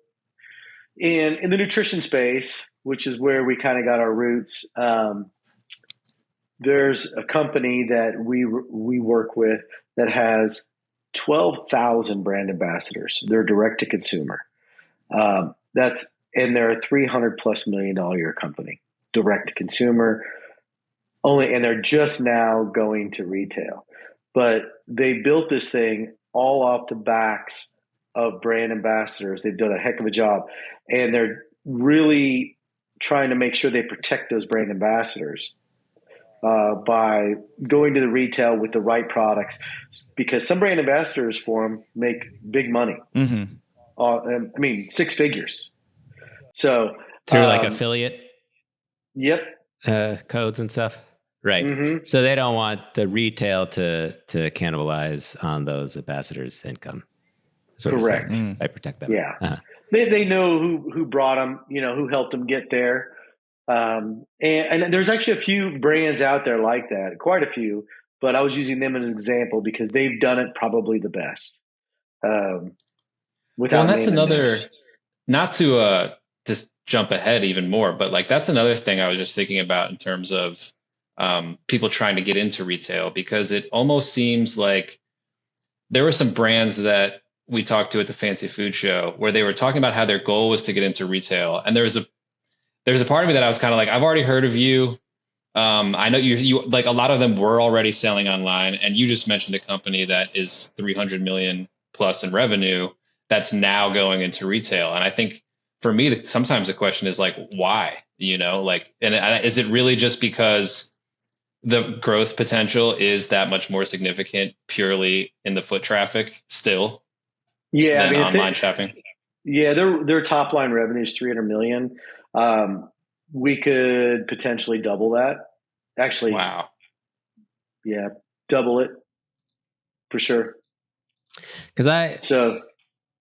in the nutrition space, which is where we kind of got our roots, there's a company that we work with that has 12,000 brand ambassadors. They're direct to consumer. And they're a $300+ million a year company, direct to consumer only, and they're just now going to retail. But they built this thing all off the backs of brand ambassadors. They've done a heck of a job, and they're really trying to make sure they protect those brand ambassadors by going to the retail with the right products, because some brand ambassadors for them make big money. I mean, 6 figures. So through like affiliate codes and stuff. Right. So they don't want the retail to cannibalize on those ambassadors' income. Correct. I protect them. Yeah. They know who brought them, who helped them get there. And there's actually a few brands out there like that, quite a few, but I was using them as an example because they've done it probably the best. Well, that's another, not to just jump ahead even more, but like that's another thing I was just thinking about in terms of people trying to get into retail, because it almost seems like there were some brands that we talked to at the Fancy Food Show, where they were talking about how their goal was to get into retail. And there's a part of me that I was kind of like, I've already heard of you. I know you like a lot of them were already selling online, and you just mentioned a company that is 300 million plus in revenue that's now going into retail. And I think for me, sometimes the question is like, why? And is it really just because the growth potential is that much more significant purely in the foot traffic still than online shopping? Yeah, their top line revenue is 300 million. We could potentially double that. Actually, wow. Yeah, double it for sure. Because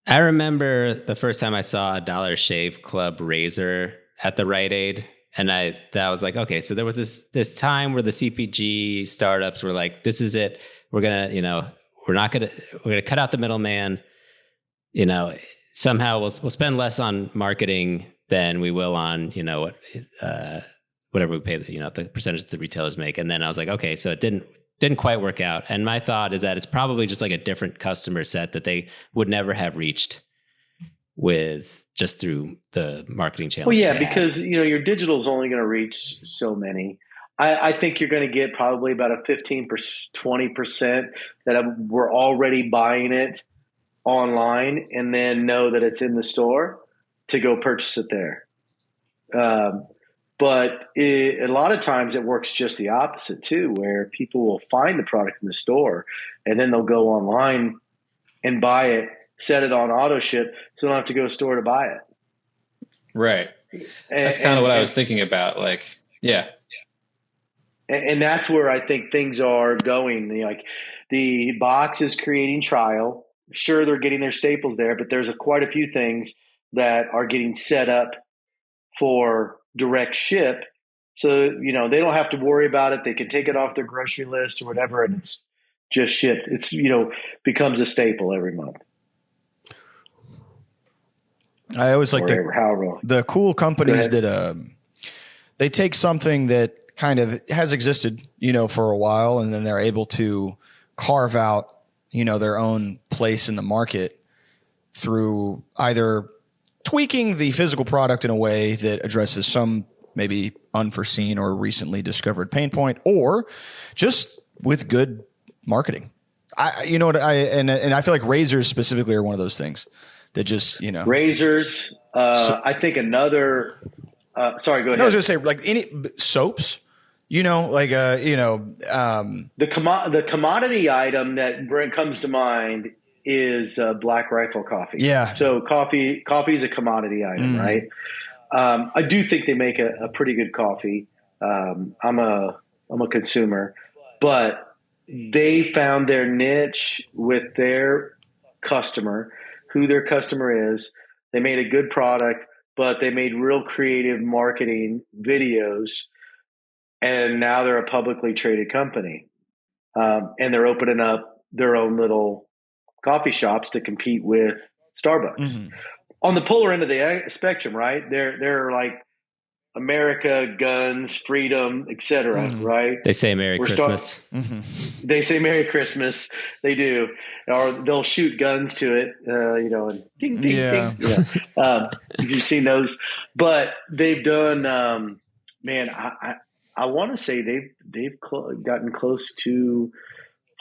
I remember the first time I saw a Dollar Shave Club razor at the Rite Aid, and I was like, okay, so there was this time where the CPG startups were like, this is it. We're gonna cut out the middleman. Somehow we'll spend less on marketing than we will on whatever we pay the percentage that the retailers make. And then I was like, okay, so it didn't quite work out. And my thought is that it's probably just like a different customer set that they would never have reached with just through the marketing channels. Well, yeah, because your digital is only going to reach so many. I think you're going to get probably about a 15-20% that we're already buying it online and then know that it's in the store to go purchase it there. But a lot of times it works just the opposite too, where people will find the product in the store and then they'll go online and buy it, set it on auto ship, so they don't have to go to the store to buy it. Right. That's kind of what I was thinking about. Like, yeah. And that's where I think things are going. Like the box is creating trial. Sure, they're getting their staples there, but there's quite a few things that are getting set up for direct ship. So, they don't have to worry about it. They can take it off their grocery list or whatever, and it's just shipped. It's, becomes a staple every month. I always like the cool companies that they take something that kind of has existed, for a while, and then they're able to carve out, their own place in the market through either tweaking the physical product in a way that addresses some maybe unforeseen or recently discovered pain point, or just with good marketing. I feel like razors specifically are one of those things that just, razors. I think another, sorry, go ahead. I was going to say like any soaps, the commodity item that comes to mind is Black Rifle coffee. Yeah. So coffee is a commodity item, right? I do think they make a pretty good coffee. I'm a consumer, but they found their niche with their customer, who their customer is. They made a good product, but they made real creative marketing videos, and now they're a publicly traded company, and they're opening up their own little coffee shops to compete with Starbucks. On the polar end of the spectrum, right? They're like America, guns, freedom, etc. Right? They say Merry Christmas. They say Merry Christmas. They do, or they'll shoot guns to it, and ding, ding, ding. You've seen those, but they've done. Man, I want to say they've gotten close to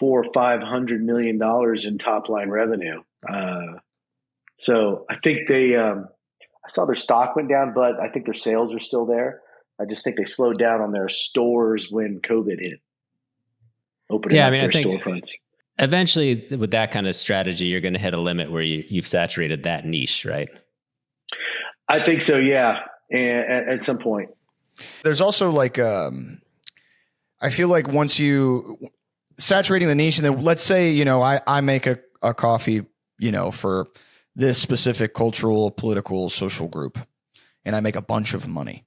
$400 or $500 million in top line revenue. So I think I saw their stock went down, but I think their sales are still there. I just think they slowed down on their stores when COVID hit. Opening up their storefronts. Eventually, with that kind of strategy, you're going to hit a limit where you've saturated that niche, right? I think so, yeah. At some point. There's also like, I feel like once you saturating the niche, and then let's say, I make a coffee, for this specific cultural, political, social group, and I make a bunch of money.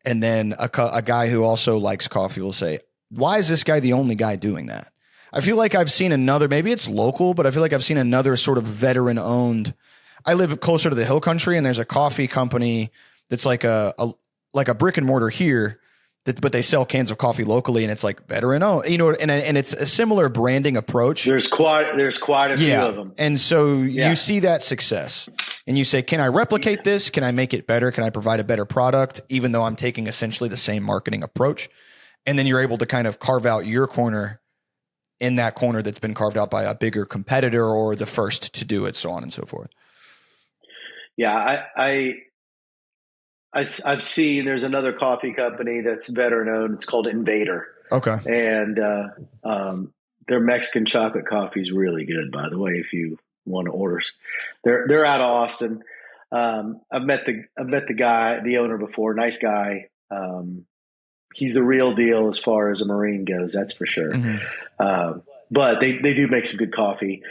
And then a guy who also likes coffee will say, why is this guy the only guy doing that? I feel like I've seen another, maybe it's local, but I feel like I've seen another sort of veteran owned. I live closer to the hill country, and there's a coffee company that's like a brick and mortar here but they sell cans of coffee locally, and it's like veteran owned, and it's a similar branding approach. There's quite a few of them. And so you see that success and you say, can I replicate this? Can I make it better? Can I provide a better product, even though I'm taking essentially the same marketing approach? And then you're able to kind of carve out your corner in that corner that's been carved out by a bigger competitor or the first to do it, so on and so forth. Yeah, I've seen there's another coffee company that's veteran owned. It's called Invader. Okay. And their Mexican chocolate coffee is really good, by the way, if you want to order. They're out of Austin. I've met the guy, the owner before, nice guy. He's the real deal as far as a Marine goes, that's for sure. Mm-hmm. But they do make some good coffee.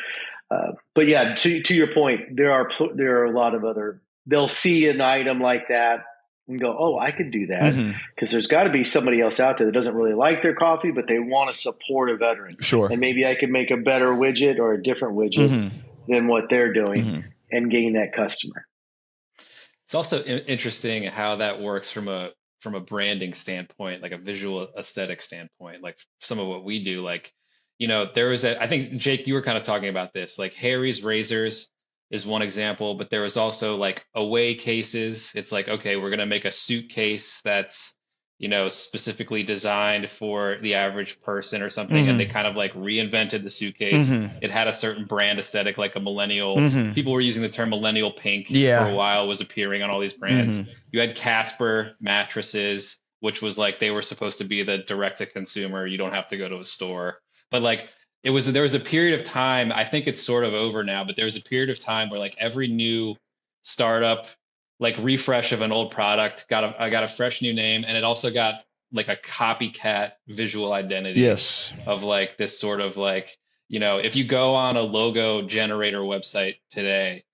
But yeah, to your point, there are a lot of other. They'll see an item like that and go, "Oh, I could do that," because there's got to be somebody else out there that doesn't really like their coffee, but they want to support a veteran. Sure. And maybe I can make a better widget or a different widget than what they're doing and gain that customer. It's also interesting how that works from a branding standpoint, like a visual aesthetic standpoint, like some of what we do. Like, there was I think, Jake, you were kind of talking about this, like Harry's razors is one example, but there was also like away cases. It's like, okay, we're going to make a suitcase that's, specifically designed for the average person or something. And they kind of like reinvented the suitcase. It had a certain brand aesthetic, like a millennial. People were using the term millennial pink for a while, was appearing on all these brands. You had Casper mattresses, which was like, they were supposed to be the direct to consumer. You don't have to go to a store, but like, there was a period of time, I think it's sort of over now, but there was a period of time where like every new startup, like refresh of an old product got a fresh new name, and it also got like a copycat visual identity of like this sort of like, if you go on a logo generator website today,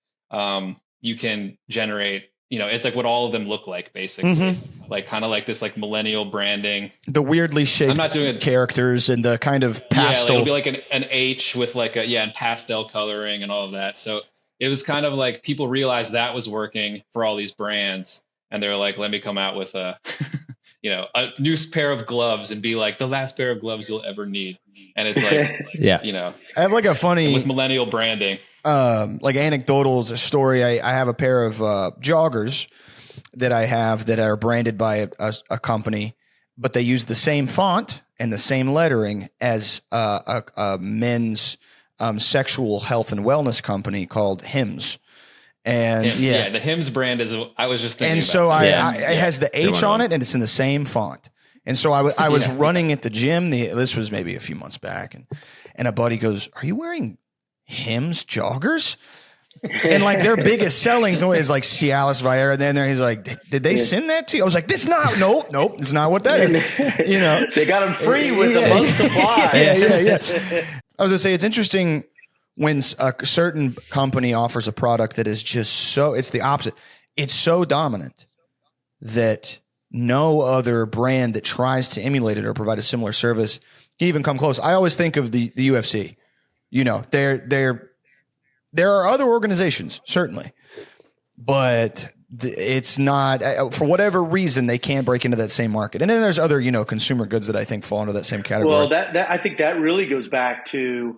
you can generate, it's like what all of them look like, basically. Like kind of like this like millennial branding. The weirdly shaped characters and the kind of pastel. Yeah, it'll be like an H with like and pastel coloring and all of that. So it was kind of like people realized that was working for all these brands, and they're like, let me come out with a a new pair of gloves and be like the last pair of gloves you'll ever need. And it's like, I have like a funny with millennial branding, like anecdotal story. I have a pair of joggers that I have that are branded by a company, but they use the same font and the same lettering as a men's sexual health and wellness company called Hims. And the Hims brand is, I was just thinking. And so it has the H on it, and it's in the same font. And so I was running at the gym. This was maybe a few months back, and a buddy goes, "Are you wearing Hims joggers?" And like their biggest selling thing is like Cialis, Viagra. And then he's like, "Did they send that to you?" I was like, nope, it's not what that is. They got them free with a month's supply. I was gonna say, it's interesting when a certain company offers a product that is just it's the opposite. It's so dominant that no other brand that tries to emulate it or provide a similar service can even come close. I always think of the UFC. There are other organizations, certainly, but it's not, for whatever reason, they can't break into that same market. And then there's other, consumer goods that I think fall into that same category. Well, I think that really goes back to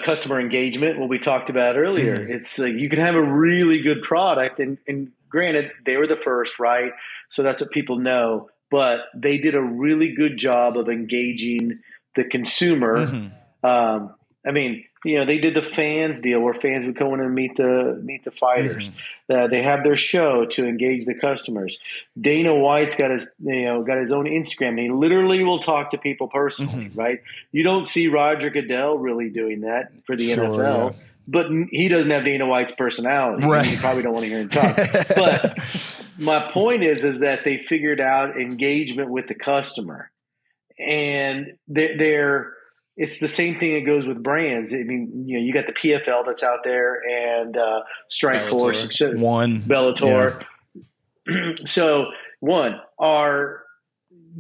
customer engagement, what we talked about earlier. It's you can have a really good product, and granted, they were the first, right? So that's what people know. But they did a really good job of engaging the consumer. I mean, they did the fans deal where fans would go in and meet the fighters. They have their show to engage the customers. Dana White's got his own Instagram, and he literally will talk to people personally, right? You don't see Roger Goodell really doing that for the NFL, but he doesn't have Dana White's personality. Right. You probably don't want to hear him talk. But my point is that they figured out engagement with the customer, and it's the same thing that goes with brands. I mean, you got the PFL that's out there, and Strike Force, Bellator. Yeah. So,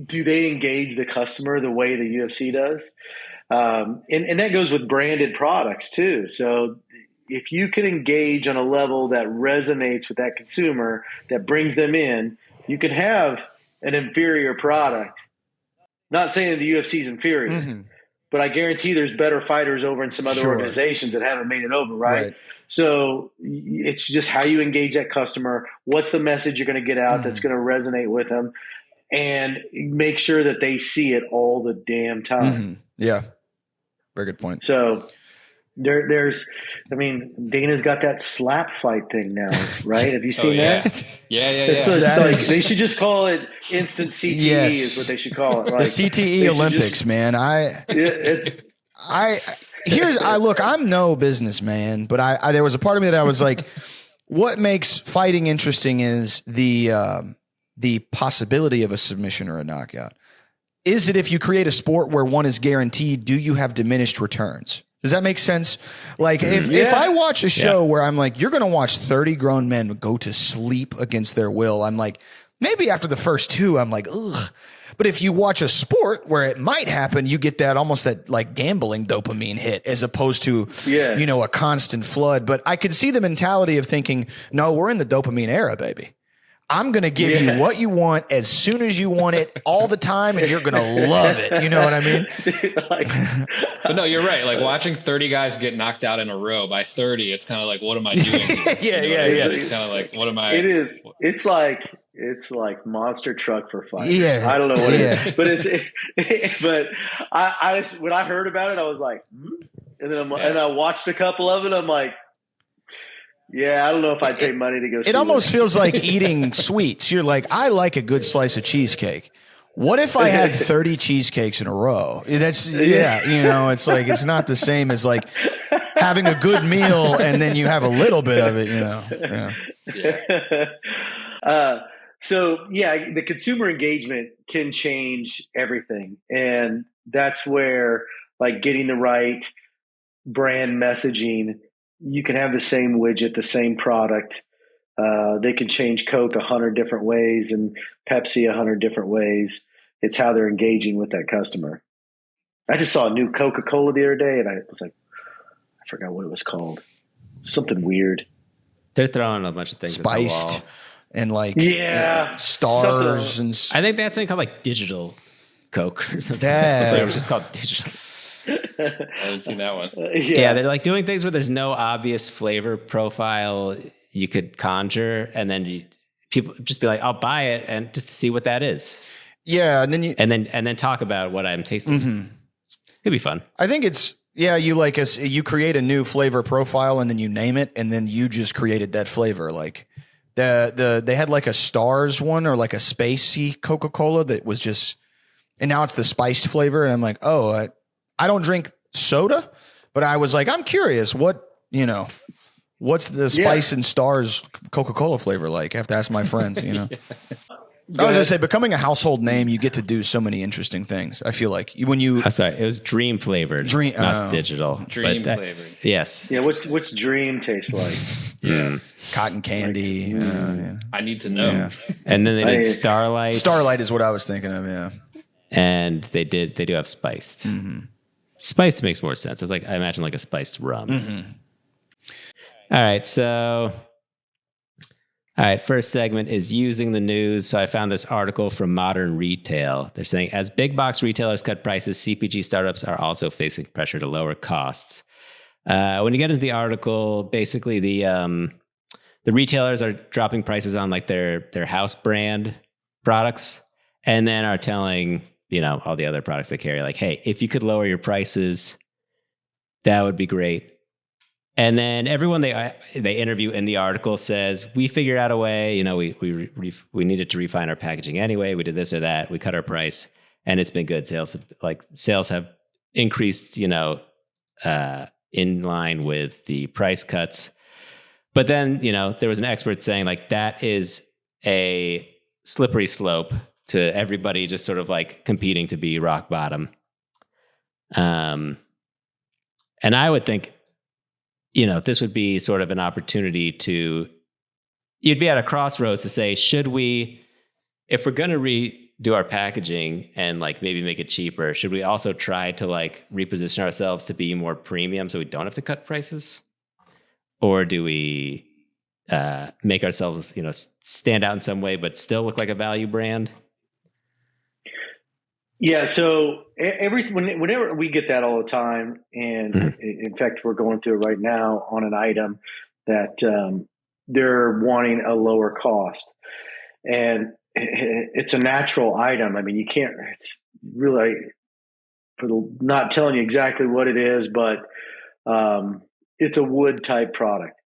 do they engage the customer the way the UFC does? And that goes with branded products too. So, if you can engage on a level that resonates with that consumer, that brings them in, you can have an inferior product. Not saying the UFC is inferior, but I guarantee there's better fighters over in some other organizations that haven't made it over, right? So it's just how you engage that customer. What's the message you're going to get out that's going to resonate with them, and make sure that they see it all the damn time. Yeah, very good point. So there's, I mean, Dana's got that slap fight thing now, right? Have you seen that? Yeah. It's like they should just call it instant CTE is what they should call it. Like, the CTE Olympics, man. Look, I'm no businessman, but there was a part of me that I was like, what makes fighting interesting is the possibility of a submission or a knockout. Is it if you create a sport where one is guaranteed, do you have diminished returns? Does that make sense? Like if I watch a show where I'm like, you're going to watch 30 grown men go to sleep against their will, I'm like, maybe after the first 2, I'm like, ugh. But if you watch a sport where it might happen, you get that almost that like gambling dopamine hit as opposed to, a constant flood. But I could see the mentality of thinking, no, we're in the dopamine era, baby. I'm going to give you what you want as soon as you want it all the time, and you're going to love it. You know what I mean? But no, you're right. Like watching 30 guys get knocked out in a row by 30, it's kind of like, what am I doing? It's kind of like, what am I? It is. It's like monster truck for fighters. Yeah. I don't know what it is, but I just, when I heard about it, I was like, and then and I watched a couple of it. I'm like, yeah, I don't know if I'd pay money to go see it. Almost feels like eating sweets. You're like, I like a good slice of cheesecake. What if I had 30 cheesecakes in a row? That's, it's like, it's not the same as like having a good meal and then you have a little bit of it, So the consumer engagement can change everything. And that's where like getting the right brand messaging, you can have the same widget, the same product. They can change Coke 100 different ways and Pepsi 100 different ways. It's how they're engaging with that customer. I just saw a new Coca-Cola the other day, and I was like, I forgot what it was called. Something weird. They're throwing a bunch of things spiced at the wall. And like stars and. I think that's something called like digital Coke or something. It was just called digital. I haven't seen that one. Yeah, they're like doing things where there's no obvious flavor profile you could conjure, and then people just be like, "I'll buy it," and just to see what that is. Yeah, and then and then talk about what I'm tasting. Could be fun. I think it's you create a new flavor profile and then you name it, and then you just created that flavor. Like they had like a stars one or like a spacey Coca-Cola that was just, and now it's the spiced flavor, and I'm like, oh. I don't drink soda, but I was like, I'm curious what's the spice and stars Coca-Cola flavor like? I have to ask my friends, I was going to say, becoming a household name, you get to do so many interesting things. I feel like when you, I'm sorry, it was dream flavored, not digital. Dream flavored. Yes. Yeah. What's dream taste like? Cotton candy. I need to know. Yeah. And then they did Starlight. Starlight is what I was thinking of. Yeah. And they do have spiced. Spiced makes more sense. It's like, I imagine like a spiced rum. All right. First segment is using the news. So I found this article from Modern Retail. They're saying, as big box retailers cut prices, CPG startups are also facing pressure to lower costs. When you get into the article, basically the retailers are dropping prices on like their house brand products, and then are telling all the other products they carry, like, hey, if you could lower your prices, that would be great. And then everyone they interview in the article says, we figured out a way, we needed to refine our packaging anyway. We did this or that. We cut our price, and it's been good. Sales have increased, in line with the price cuts. But then, there was an expert saying like that is a slippery slope to everybody just sort of like competing to be rock bottom. And I would think, this would be sort of an opportunity you'd be at a crossroads to say, should we, if we're going to redo our packaging and like maybe make it cheaper, should we also try to like reposition ourselves to be more premium so we don't have to cut prices? Or do we make ourselves, stand out in some way, but still look like a value brand? Yeah. So whenever we get that all the time, and in fact, we're going through it right now on an item that they're wanting a lower cost, and it's a natural item. I mean, you can't. It's really not telling you exactly what it is, but it's a wood type product.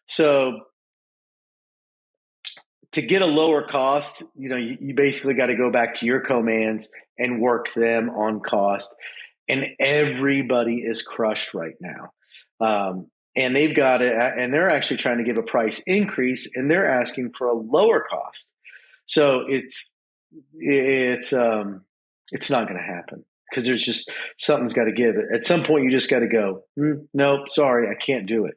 So to get a lower cost, you basically got to go back to your co-mans and work them on cost. And everybody is crushed right now. And they've got it, and they're actually trying to give a price increase, and they're asking for a lower cost. So it's not going to happen, because there's just something's got to give. At some point, you just got to go, nope, sorry, I can't do it.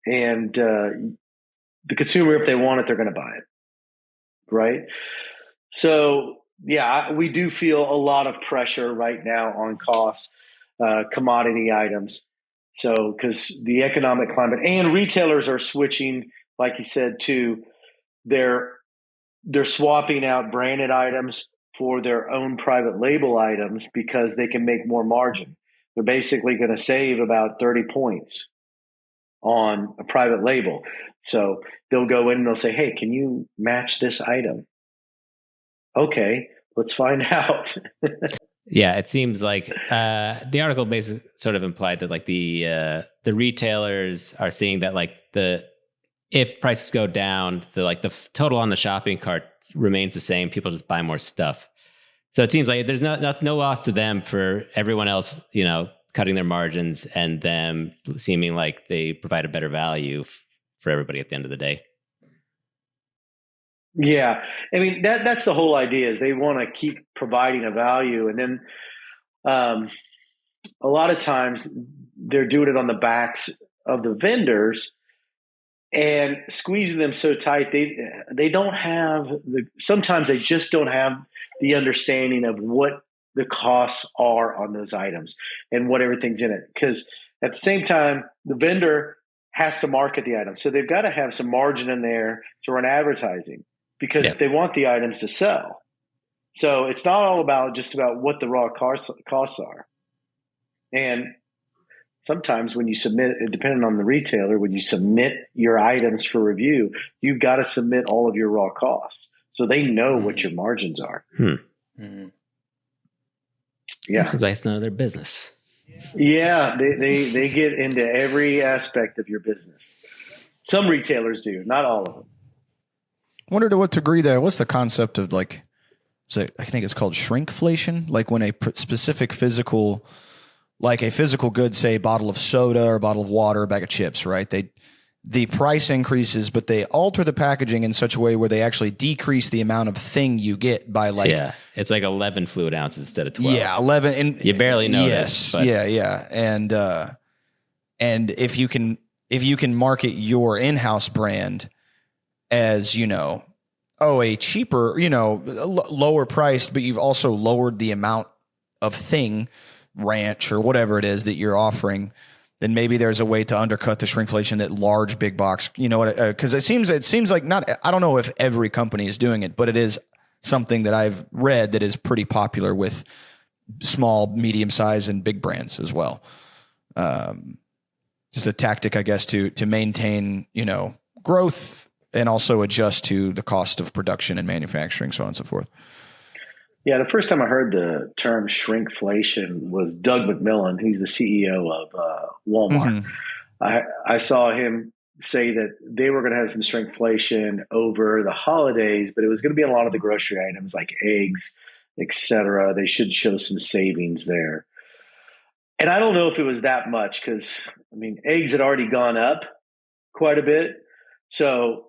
And the consumer, if they want it, they're going to buy it, right? So yeah, we do feel a lot of pressure right now on costs, commodity items. So because the economic climate, and retailers are switching, like you said, to they're swapping out branded items for their own private label items because they can make more margin. They're basically going to save about 30 points on a private label. So they'll go in and they'll say, hey, can you match this item? Okay, let's find out. Yeah, it seems like the article basically sort of implied that like the retailers are seeing that like if prices go down, the total on the shopping cart remains the same. People just buy more stuff. So it seems like there's no loss to them for everyone else, cutting their margins and them seeming like they provide a better value for everybody at the end of the day. Yeah. I mean, that's the whole idea, is they want to keep providing a value. And then a lot of times they're doing it on the backs of the vendors and squeezing them so tight. They don't have sometimes they just don't have the understanding of what the costs are on those items and what everything's in it. Because at the same time, the vendor has to market the item. So they've got to have some margin in there to run advertising, because they want the items to sell. So it's not all about just about what the raw costs are. And sometimes when you submit, depending on the retailer, when you submit your items for review, you've got to submit all of your raw costs, so they know what your margins are. Yeah, it seems like it's none of their business. Yeah, they get into every aspect of your business. Some retailers do, not all of them. I wonder to what degree what's the concept of I think it's called shrinkflation, like when a specific physical, like a physical good, say a bottle of soda or a bottle of water, a bag of chips, right? The price increases, but they alter the packaging in such a way where they actually decrease the amount of thing you get by it's like 11 fluid ounces instead of 12. Yeah, 11. And you barely notice. But. Yeah. And if you can market your in-house brand as, a cheaper, lower priced, but you've also lowered the amount of thing, ranch or whatever it is that you're offering, then maybe there's a way to undercut the shrinkflation that large big box, because it seems like I don't know if every company is doing it, but it is something that I've read that is pretty popular with small, medium size and big brands as well. Just a tactic, I guess, to maintain, growth and also adjust to the cost of production and manufacturing, so on and so forth. Yeah, the first time I heard the term shrinkflation was Doug McMillon. He's the CEO of Walmart. Mm-hmm. I saw him say that they were going to have some shrinkflation over the holidays, but it was going to be a lot of the grocery items like eggs, et cetera. They should show some savings there. And I don't know if it was that much, because, eggs had already gone up quite a bit. So,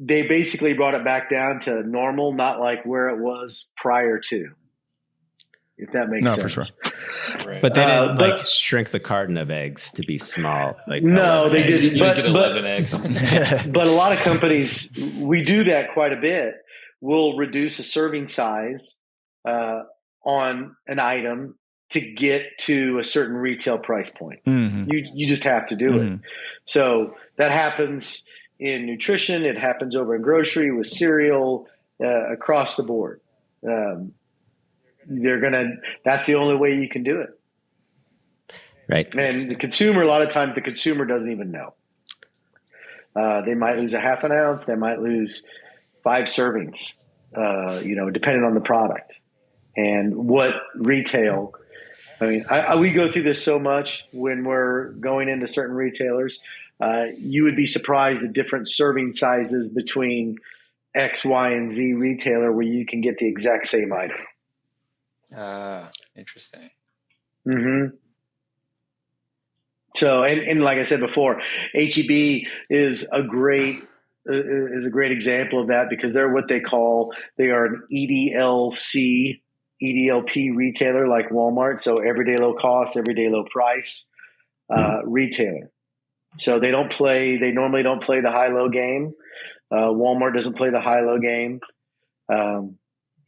they basically brought it back down to normal, not like where it was prior to, if that makes sense. For sure. Right. But they didn't shrink the carton of eggs to be small. No, they didn't. You get 11 eggs. But a lot of companies, we do that quite a bit. We'll reduce a serving size on an item to get to a certain retail price point. Mm-hmm. You just have to do it. So that happens in nutrition. It happens over in grocery with cereal, across the board. That's the only way you can do it. Right. And the consumer, a lot of times the consumer doesn't even know. They might lose a half an ounce. They might lose 5 servings, depending on the product and what retail. I mean, we go through this so much when we're going into certain retailers. You would be surprised at different serving sizes between X, Y, and Z retailer where you can get the exact same item. Interesting. Mm-hmm. So, and like I said before, HEB is a great example of that because they're what they are an EDLP retailer like Walmart. So everyday low cost, everyday low price retailer. So they normally don't play the high-low game. Walmart doesn't play the high-low game.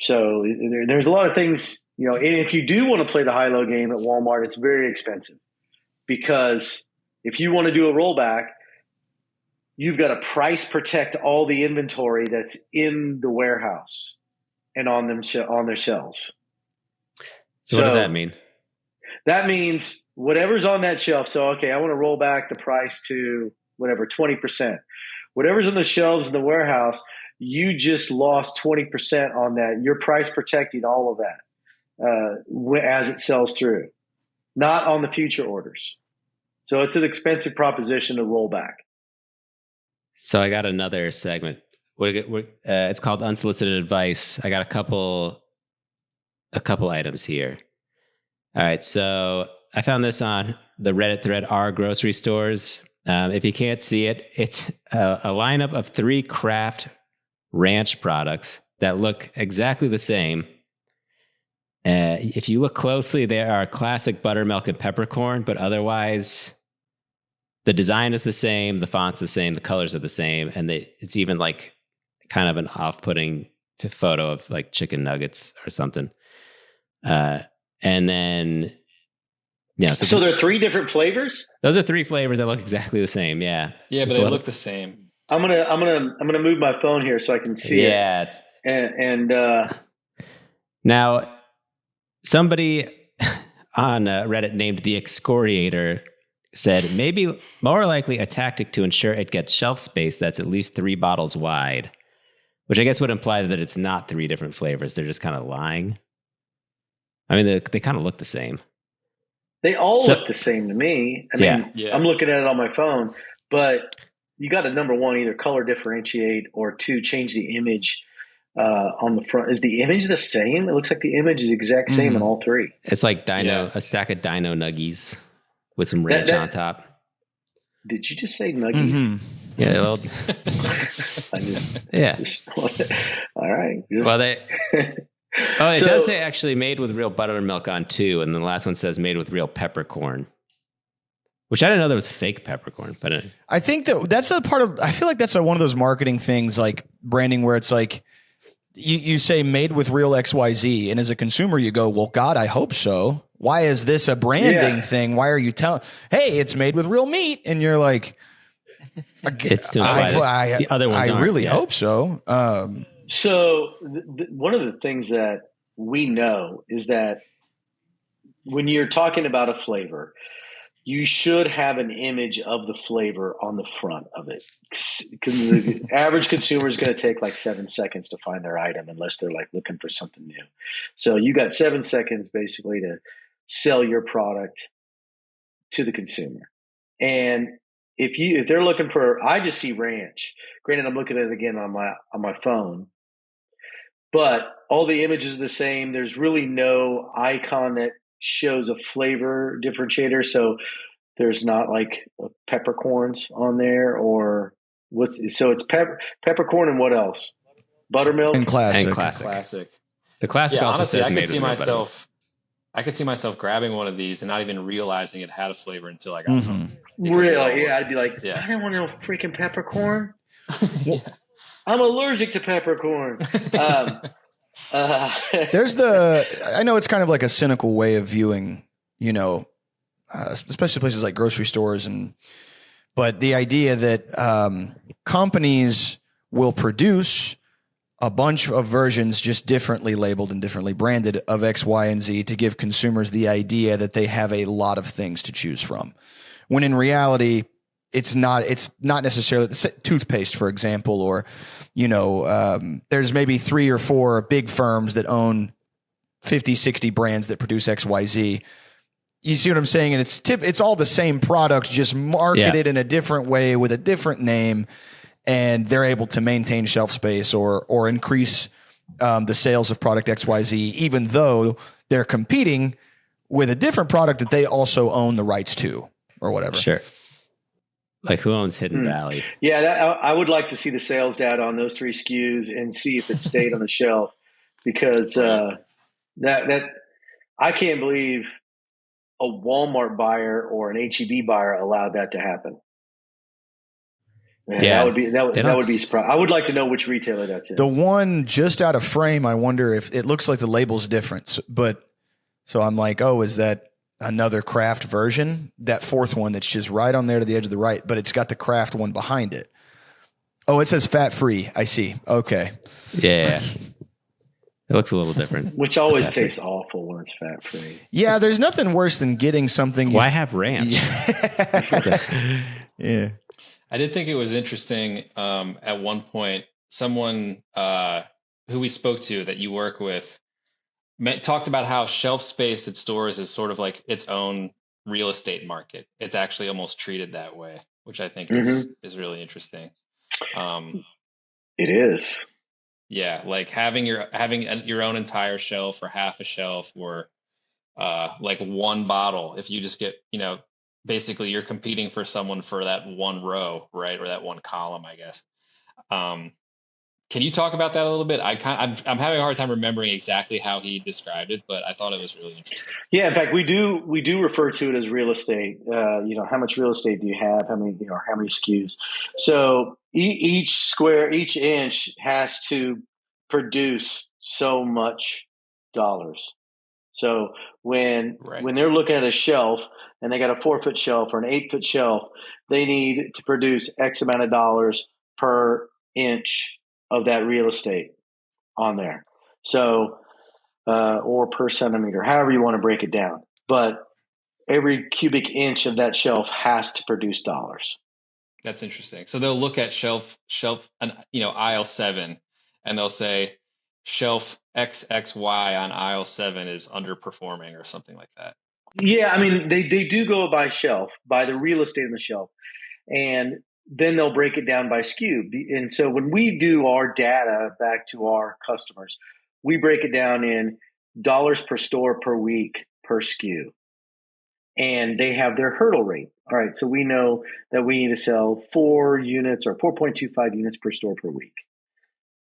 So there's a lot of things, if you do want to play the high-low game at Walmart, it's very expensive because if you want to do a rollback, you've got to price protect all the inventory that's in the warehouse and on their shelves. So what does that mean? That means whatever's on that shelf. So, okay, I want to roll back the price to whatever, 20%. Whatever's on the shelves in the warehouse, you just lost 20% on that. You're price protecting all of that as it sells through, not on the future orders. So it's an expensive proposition to roll back. So I got another segment. It's called Unsolicited Advice. I got a couple items here. All right, so I found this on the Reddit thread, Our Grocery Stores. If you can't see it, it's a lineup of 3 Kraft ranch products that look exactly the same. If you look closely, they are classic buttermilk and peppercorn, but otherwise the design is the same, the font's the same, the colors are the same, and it's even like kind of an off-putting photo of like chicken nuggets or something. And then, yeah. So there are 3 different flavors? Those are 3 flavors that look exactly the same. Yeah. Yeah, but they look the same. I'm gonna move my phone here so I can see it. Yeah. And now somebody on Reddit named the Excoriator said maybe more likely a tactic to ensure it gets shelf space that's at least 3 bottles wide, which I guess would imply that it's not 3 different flavors. They're just kind of lying. I mean, they kind of look the same. They all look the same to me. I mean, yeah. I'm looking at it on my phone, but you got to, number one, either color differentiate or 2, change the image on the front. Is the image the same? It looks like the image is the exact same in all 3. It's like a stack of Dino Nuggies with some ranch on top. Did you just say Nuggies? Mm-hmm. Yeah. Well, all right. Well, it does say actually made with real buttermilk on 2, and the last one says made with real peppercorn, which I didn't know that was fake peppercorn. But I think that's a part of. I feel like that's one of those marketing things, like branding, where it's like you say made with real XYZ, and as a consumer, you go, "Well, God, I hope so." Why is this a branding thing? Why are you telling? Hey, it's made with real meat, and you're like, it's the other ones. I really hope so. So one of the things that we know is that when you're talking about a flavor, you should have an image of the flavor on the front of it. Because the average consumer is going to take like 7 seconds to find their item unless they're like looking for something new. So you got 7 seconds basically to sell your product to the consumer. And if they're looking for, I just see ranch. Granted, I'm looking at it again on my phone. But all the images are the same. There's really no icon that shows a flavor differentiator. So there's not like peppercorns on there or so it's peppercorn and what else? Buttermilk and classic. The classic also honestly, says I made could see with real buttermilk. I could see myself grabbing one of these and not even realizing it had a flavor until I got home. Really? Yeah, I'd be like, I don't want no freaking peppercorn. I'm allergic to peppercorn. I know it's kind of like a cynical way of viewing, especially places like grocery stores, but the idea that companies will produce a bunch of versions just differently labeled and differently branded of X, Y, and Z to give consumers the idea that they have a lot of things to choose from. When in reality, it's not necessarily toothpaste, for example, or, there's maybe 3 or 4 big firms that own 50, 60 brands that produce X, Y, Z. You see what I'm saying? And it's all the same product, just marketed in a different way with a different name. And they're able to maintain shelf space or increase the sales of product XYZ, even though they're competing with a different product that they also own the rights to or whatever. Sure. Like who owns Hidden Valley? Yeah, I would like to see the sales data on those 3 SKUs and see if it stayed on the shelf, because that I can't believe a Walmart buyer or an HEB buyer allowed that to happen. Yeah, that would be surprising. I would like to know which retailer that's in. The one just out of frame, I wonder if it looks like the label's different, but so I'm like, oh, is that another craft version? That 4th one that's just right on there to the edge of the right, but it's got the craft one behind it. Oh, it says fat free. I see. Okay. Yeah. It looks a little different. Which always tastes awful when it's fat free. Yeah, there's nothing worse than getting something. Why have ranch? Yeah. I did think it was interesting. At one point, someone who we spoke to that you work with talked about how shelf space at stores is sort of like its own real estate market. It's actually almost treated that way, which I think is really interesting. It is. Yeah, like having your own entire shelf or half a shelf, or like one bottle. If you just get, basically you're competing for someone for that one row, right, or that one column, I guess. Can you talk about that a little bit? I'm having a hard time remembering exactly how he described it, but I thought it was really interesting. Yeah, in fact, we do refer to it as real estate. How much real estate do you have? How many SKUs? So each inch has to produce so much dollars. So when they're looking at a shelf and they got a 4-foot shelf or an 8-foot shelf, they need to produce X amount of dollars per inch of that real estate on there. So, or per centimeter, however you want to break it down. But every cubic inch of that shelf has to produce dollars. That's interesting. So they'll look at shelf, aisle 7, and they'll say shelf XXY on aisle 7 is underperforming or something like that. Yeah, I mean, they do go by shelf, by the real estate on the shelf. And then they'll break it down by SKU. And so when we do our data back to our customers, we break it down in dollars per store per week per SKU. And they have their hurdle rate. All right, so we know that we need to sell 4 units or 4.25 units per store per week.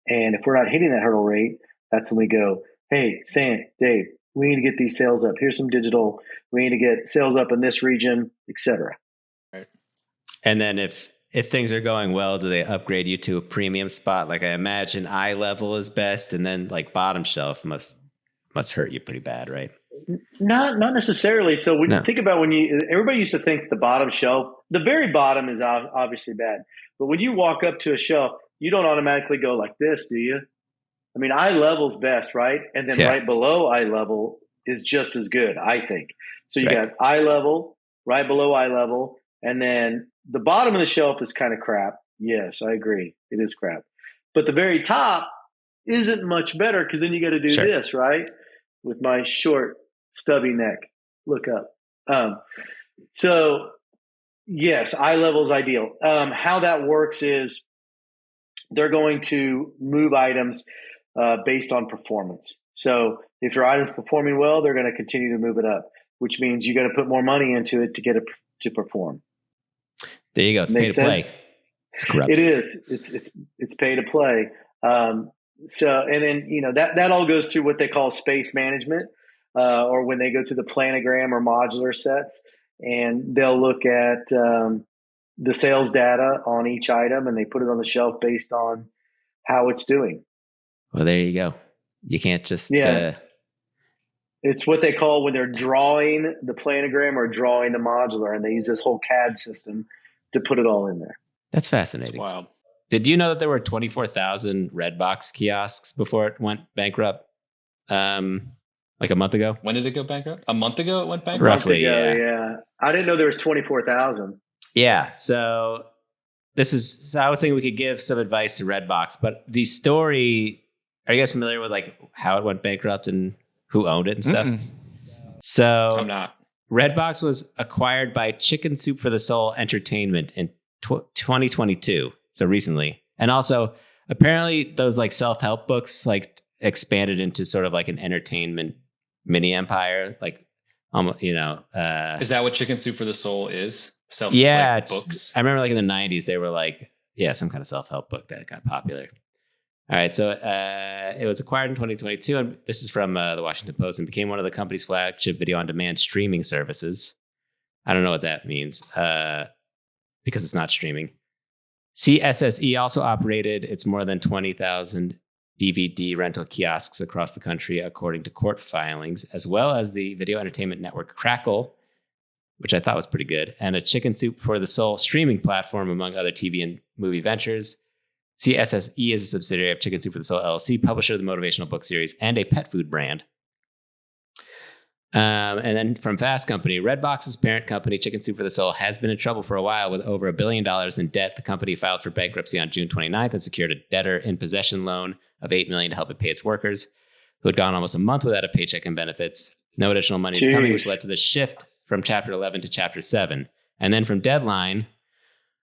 And if we're not hitting that hurdle rate, that's when we go, hey, Sam, Dave, we need to get these sales up. Here's some digital. We need to get sales up in this region, et cetera. Right. And then if things are going well, do they upgrade you to a premium spot? Like I imagine eye level is best, and then like bottom shelf must hurt you pretty bad, right? Not necessarily. So when you think about everybody used to think the bottom shelf, the very bottom is obviously bad. But when you walk up to a shelf, you don't automatically go like this, do you? I mean, eye level's best, right? And then right below eye level is just as good, I think. So you got eye level, right below eye level, and then the bottom of the shelf is kind of crap. Yes, I agree. It is crap. But the very top isn't much better, because then you got to do this, right? With my short, stubby neck. Look up. So, yes, eye level is ideal. How that works is they're going to move items based on performance. So if your item's performing well, they're going to continue to move it up, which means you got to put more money into it to get it to perform. There you go. It's pay to play. It's corrupt. It is. It's pay to play. So, and then, that all goes through what they call space management, or when they go through the planogram or modular sets, and they'll look at the sales data on each item, and they put it on the shelf based on how it's doing. Well, there you go. You can't just... It's what they call when they're drawing the planogram or drawing the modular, and they use this whole CAD system to put it all in there. That's fascinating. That's wild. Did you know that there were 24,000 Redbox kiosks before it went bankrupt? Like a month ago? When did it go bankrupt? A month ago it went bankrupt? Roughly, yeah. I didn't know there was 24,000. Yeah. So I was thinking we could give some advice to Redbox, but the story, are you guys familiar with like how it went bankrupt and who owned it and stuff? Mm-mm. So I'm not. Redbox was acquired by Chicken Soup for the Soul Entertainment in 2022. So recently. And also apparently those like self-help books like expanded into sort of like an entertainment mini empire. Like, Is that what Chicken Soup for the Soul is? Like books? I remember like in the 90s, they were like, some kind of self-help book that got popular. All right. So it was acquired in 2022. And this is from the Washington Post, and became one of the company's flagship video on demand streaming services. I don't know what that means because it's not streaming. CSSE also operated its more than 20,000 DVD rental kiosks across the country, according to court filings, as well as the video entertainment network Crackle, which I thought was pretty good, and a Chicken Soup for the Soul streaming platform, among other TV and movie ventures. CSSE is a subsidiary of Chicken Soup for the Soul LLC, publisher of the motivational book series, and a pet food brand. And then from Fast Company, Redbox's parent company, Chicken Soup for the Soul, has been in trouble for a while with over $1 billion in debt. The company filed for bankruptcy on June 29th and secured a debtor in possession loan of $8 million to help it pay its workers, who had gone almost a month without a paycheck and benefits. No additional money is coming, which led to the shift from Chapter 11 to Chapter 7. And then from Deadline,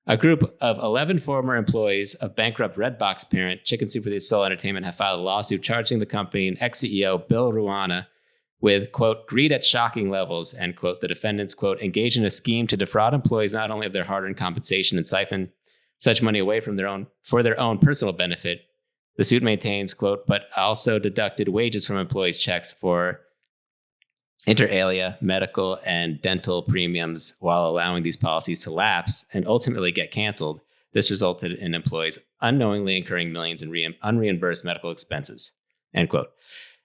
a group of 11 former employees of bankrupt Redbox parent Chicken Soup for the Soul Entertainment have filed a lawsuit charging the company and ex-CEO Bill Ruana with, quote, greed at shocking levels, end quote. The defendants, quote, engage in a scheme to defraud employees not only of their hard-earned compensation and siphon such money away from for their own personal benefit. The suit maintains, quote, but also deducted wages from employees' checks for inter alia, medical, and dental premiums while allowing these policies to lapse and ultimately get canceled. This resulted in employees unknowingly incurring millions in unreimbursed medical expenses, end quote.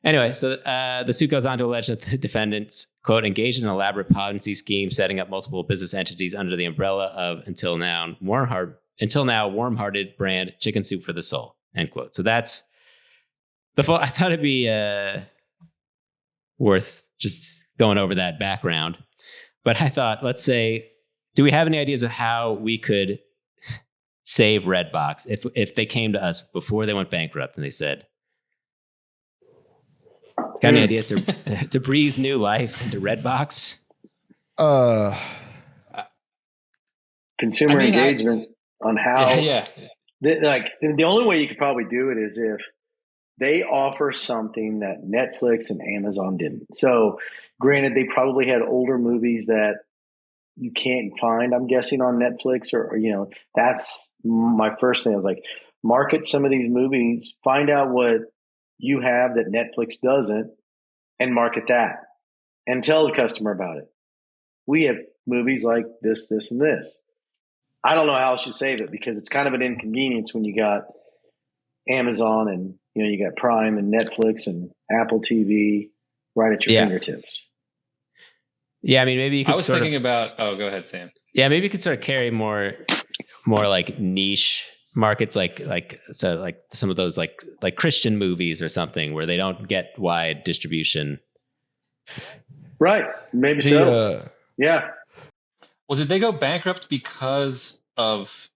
Anyway, so the suit goes on to allege that the defendants, quote, engaged in an elaborate Ponzi scheme, setting up multiple business entities under the umbrella of until now warm-hearted brand Chicken Soup for the Soul, end quote. So that's the full. I thought it'd be worth just going over that background. But I thought, let's say, do we have any ideas of how we could save Redbox if they came to us before they went bankrupt and they said, got any ideas to breathe new life into Redbox? Consumer engagement on how. Yeah. The only way you could probably do it is if they offer something that Netflix and Amazon didn't. So, granted, they probably had older movies that you can't find, I'm guessing, on Netflix or that's my first thing. I was like, market some of these movies, find out what you have that Netflix doesn't, and market that and tell the customer about it. We have movies like this, this, and this. I don't know how else you save it because it's kind of an inconvenience when you got Amazon and you got Prime and Netflix and Apple TV right at your fingertips. Yeah, I mean, maybe you could. I was thinking about. Oh, go ahead, Sam. Yeah, maybe you could sort of carry more like niche markets, like some of those like Christian movies or something where they don't get wide distribution. Right. Maybe so. Yeah. Well, did they go bankrupt because of?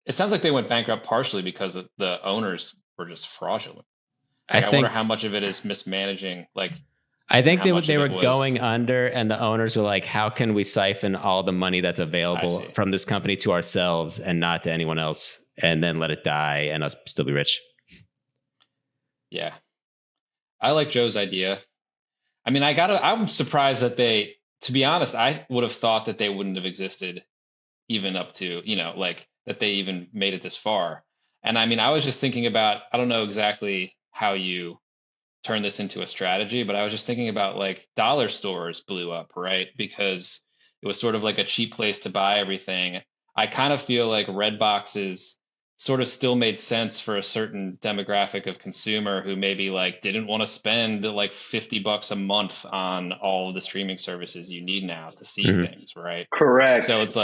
It sounds like they went bankrupt partially because the owners were just fraudulent. I wonder how much of it is mismanaging. I think they were going under, and the owners were like, "How can we siphon all the money that's available from this company to ourselves and not to anyone else, and then let it die and us still be rich?" Yeah, I like Joe's idea. I mean, I'm surprised that they. To be honest, I would have thought that they wouldn't have existed, even up to that they even made it this far. And I mean, I was just thinking about. I don't know exactly how you turn this into a strategy, but I was just thinking about dollar stores blew up, right? Because it was sort of like a cheap place to buy everything. I kind of feel like Redboxes sort of still made sense for a certain demographic of consumer who maybe didn't want to spend $50 a month on all of the streaming services you need now to see things, right? Correct. So it's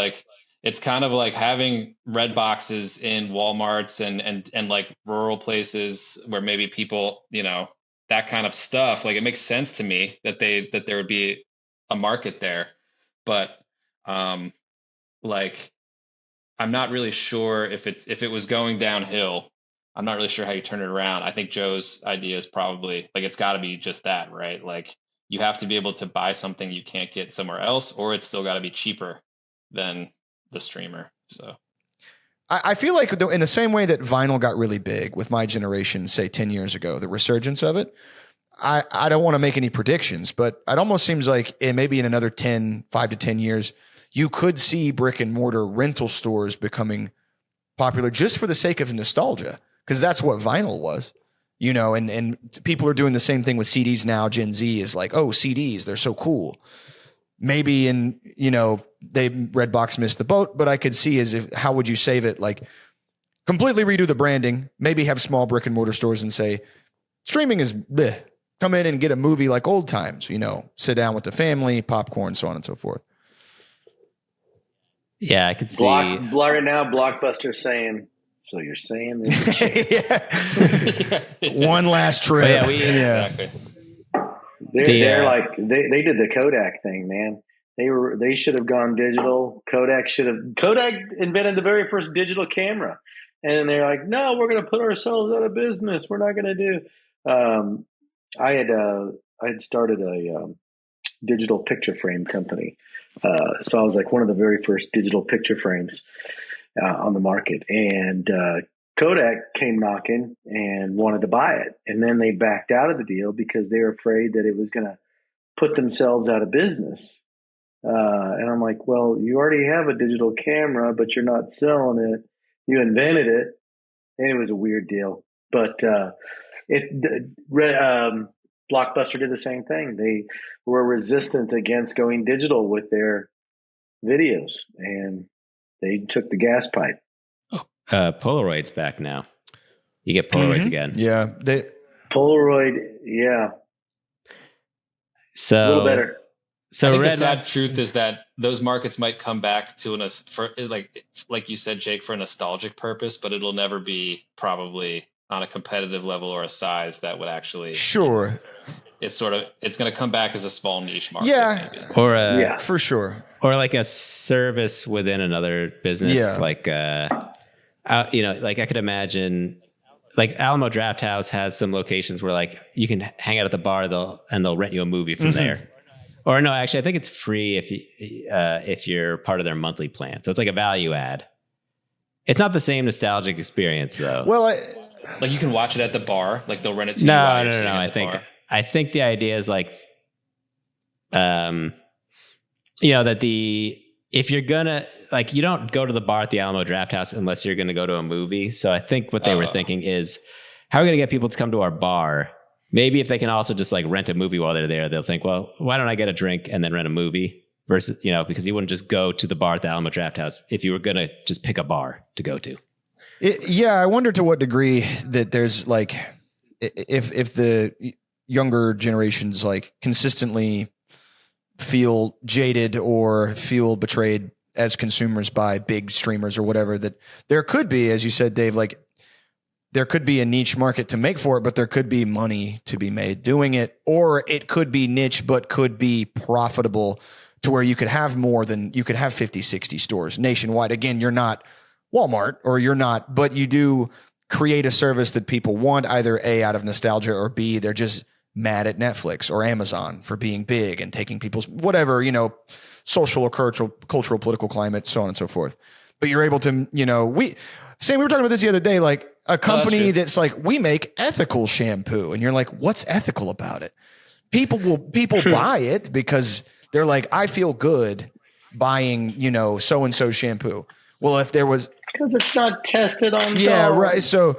it's kind of like having Redboxes in Walmarts and like rural places where maybe people, that kind of stuff. Like it makes sense to me that there would be a market there, but like I'm not really sure if it was going downhill. I'm not really sure how you turn it around. I think Joe's idea is probably like it's got to be just that, right? Like you have to be able to buy something you can't get somewhere else, or it's still got to be cheaper than the streamer. So I feel like in the same way that vinyl got really big with my generation, say 10 years ago, the resurgence of it, I don't want to make any predictions, but it almost seems like maybe in another 5 to 10 years, you could see brick and mortar rental stores becoming popular just for the sake of nostalgia, because that's what vinyl was, and people are doing the same thing with CDs now. Gen Z is like, oh, CDs, they're so cool. Maybe Redbox missed the boat, but I could see how would you save it? Like completely redo the branding, maybe have small brick and mortar stores and say, streaming is bleh. Come in and get a movie like old times, sit down with the family, popcorn, so on and so forth. Yeah, I could see. Right now, Blockbuster saying, so you're saying this? One last trip. Exactly. They're like they did the Kodak thing, man. They should have gone digital. Kodak invented the very first digital camera, and they're like, no, we're going to put ourselves out of business. We're not going to do. I had started a digital picture frame company, so I was like one of the very first digital picture frames on the market, and Kodak came knocking and wanted to buy it. And then they backed out of the deal because they were afraid that it was going to put themselves out of business. And I'm like, well, you already have a digital camera, but you're not selling it. You invented it. And it was a weird deal. But Blockbuster did the same thing. They were resistant against going digital with their videos, and they took the gas pipe. Polaroid's back now. You get Polaroids again. Yeah. Polaroid, yeah. So a little better. So I think the sad truth is that those markets might come back to like you said, Jake, for a nostalgic purpose, but it'll never be probably on a competitive level or a size that would actually. Sure. It's going to come back as a small niche market. Yeah. Maybe. Or for sure. Or like a service within another business. Yeah. Like, like I could imagine, like Alamo Draft House has some locations where like you can hang out at the bar, they'll rent you a movie from there. Or no, actually, I think it's free if you're part of their monthly plan. So it's like a value add. It's not the same nostalgic experience though. Well, like you can watch it at the bar. Like they'll rent it to you. No. I think the idea is like, that if you're gonna like, you don't go to the bar at the Alamo Draft House unless you're gonna go to a movie. So I think what they were thinking is, how are we gonna get people to come to our bar? Maybe if they can also just like rent a movie while they're there, they'll think, well, why don't I get a drink and then rent a movie? Versus, because you wouldn't just go to the bar at the Alamo Draft House if you were gonna just pick a bar to go to. I wonder to what degree that there's like, if the younger generations like consistently feel jaded or feel betrayed as consumers by big streamers or whatever, that there could be, as you said, Dave, like there could be a niche market to make for it, but there could be money to be made doing it, or it could be niche, but could be profitable to where you could have 50, 60 stores nationwide. Again, you're not Walmart but you do create a service that people want, either A, out of nostalgia, or B, they're just mad at Netflix or Amazon for being big and taking people's whatever, social or cultural, political climate, so on and so forth. But you're able to, we were talking about this the other day, like a company that's like, we make ethical shampoo. And you're like, what's ethical about it? People buy it because they're like, I feel good buying, so-and-so shampoo. Well, if there was, because it's not tested on. Yeah. Dogs. Right. So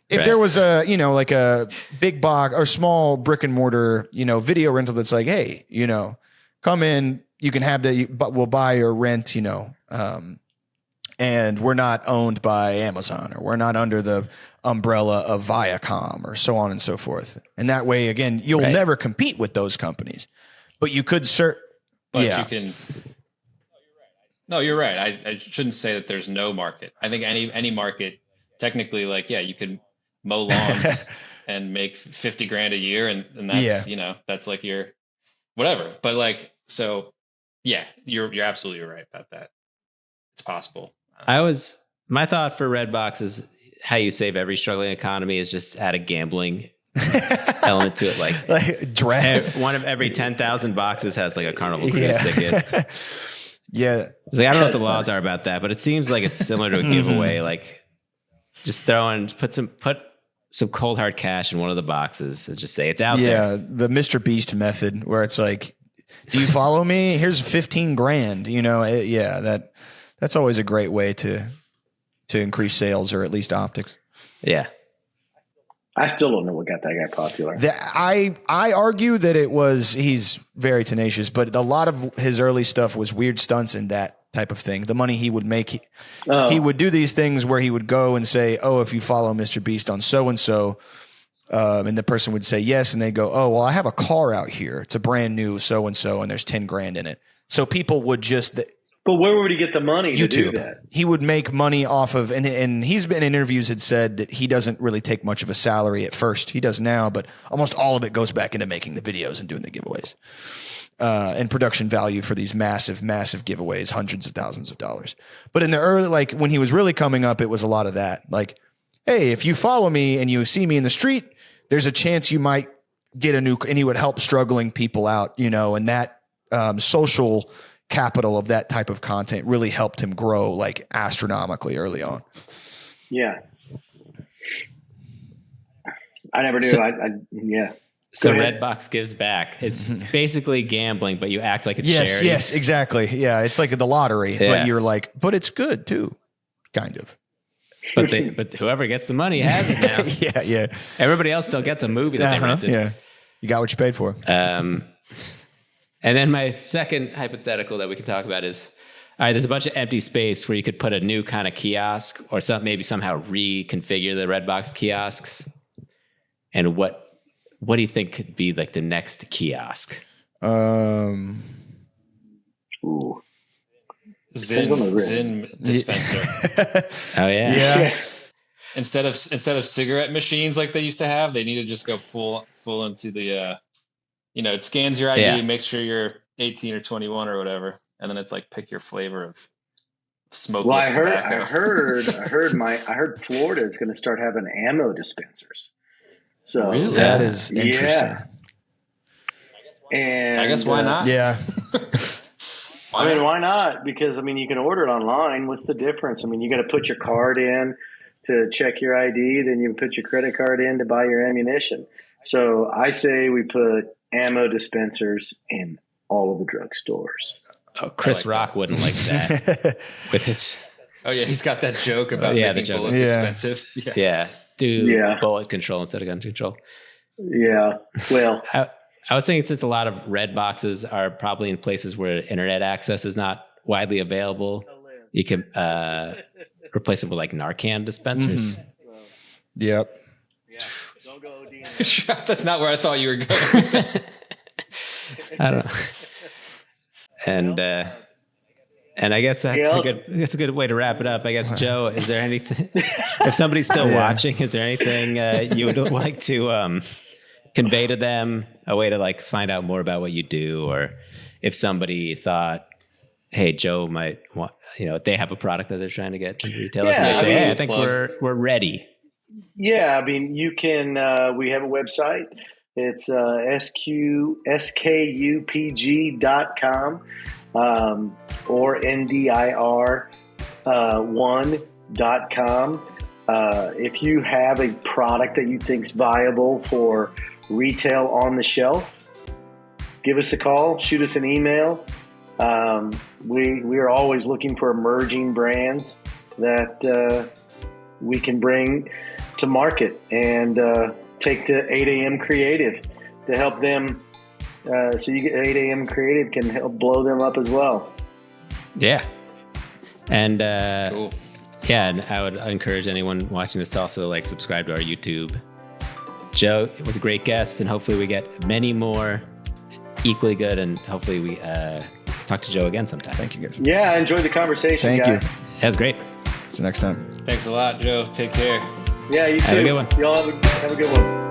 if there was a, like a big box or small brick and mortar, video rental that's like, hey, come in, you can have but we'll buy or rent, and we're not owned by Amazon, or we're not under the umbrella of Viacom, or so on and so forth. And that way, again, you'll never compete with those companies, but you could you can. No, you're right. I shouldn't say that there's no market. I think any market, technically, like, yeah, you could mow lawns and make 50 grand a year, and that's that's like your whatever. But like, so yeah, you're absolutely right about that. It's possible. My thought for Redbox is how you save every struggling economy is just add a gambling element to it, like draft. One of every 10,000 boxes has like a Carnival Cruise ticket. Yeah. It's like, I don't know what the laws are about that, but it seems like it's similar to a giveaway. Like, just put some cold hard cash in one of the boxes and just say it's out there. Yeah, the Mr. Beast method, where it's like, do you follow me? Here's 15 grand. That's always a great way to increase sales, or at least optics. Yeah. I still don't know what got that guy popular. I argue that he's very tenacious, but a lot of his early stuff was weird stunts and that type of thing. The money he would make, he would do these things where he would go and say, oh, if you follow Mr. Beast on so-and-so, and the person would say yes, and they go, oh, well, I have a car out here. It's a brand new so-and-so, and there's 10 grand in it. So people would just... But where would he get the money YouTube. to do that? He would make money off of, and he's been in interviews had said that he doesn't really take much of a salary at first. He does now, but almost all of it goes back into making the videos and doing the giveaways. And production value for these massive, massive giveaways, hundreds of thousands of dollars. But in the early, like when he was really coming up, it was a lot of that. Like, hey, if you follow me and you see me in the street, there's a chance you might get and he would help struggling people out, and that social capital of that type of content really helped him grow like astronomically early on. Yeah. I never knew. So Redbox gives back. It's basically gambling, but you act like it's charity. Yes, exactly. Yeah. It's like the lottery, but you're like, but it's good too. Kind of. But whoever gets the money has it now. Yeah. Everybody else still gets a movie that they rented. Yeah. You got what you paid for. And then my second hypothetical that we can talk about is, all right, there's a bunch of empty space where you could put a new kind of kiosk or maybe somehow reconfigure the Redbox kiosks. And what do you think could be like the next kiosk? Ooh. Zin dispenser. Oh yeah. Instead of cigarette machines like they used to have, they need to just go full into the it scans your ID, makes sure you're 18 or 21 or whatever, and then it's like pick your flavor of smokeless tobacco. I heard Florida is going to start having ammo dispensers. So really? That is interesting. Yeah. And I guess why not? Yeah. Why not? Because you can order it online. What's the difference? You got to put your card in to check your ID, then you put your credit card in to buy your ammunition. So I say we put ammo dispensers in all of the drugstores. Oh, Chris Rock wouldn't like that with his. Oh yeah, he's got that joke about making bullets expensive. Yeah. Do bullet control instead of gun control. Yeah. Well, I was thinking since a lot of red boxes are probably in places where internet access is not widely available, you can replace them with like Narcan dispensers. Mm-hmm. Yep. Yeah. Don't go OD. That's not where I thought you were going. I don't know. And I guess that's a good way to wrap it up. I guess, Joe, is there anything, if somebody's still watching, is there anything you would like to convey to them, a way to like find out more about what you do? Or if somebody thought, hey, Joe might want, they have a product that they're trying to get into retailers, and they say, hey, I think we're ready. Yeah, you can, we have a website. It's skupg.com or ndir1.com. If you have a product that you think's viable for retail on the shelf, give us a call, shoot us an email. We are always looking for emerging brands that we can bring to market and take to 8 a.m. Creative to help them. So you get 8 a.m. Creative can help blow them up as well. Yeah. And cool. Yeah, and I would encourage anyone watching this to also like subscribe to our YouTube. Joe, it was a great guest, and hopefully we get many more equally good, and hopefully we talk to Joe again sometime. Thank you, guys. Yeah, I enjoyed the conversation, Thank guys. you. That was great. See you next time. Thanks a lot, Joe. Take care. Yeah, you too. Have a good one. Y'all have a good one.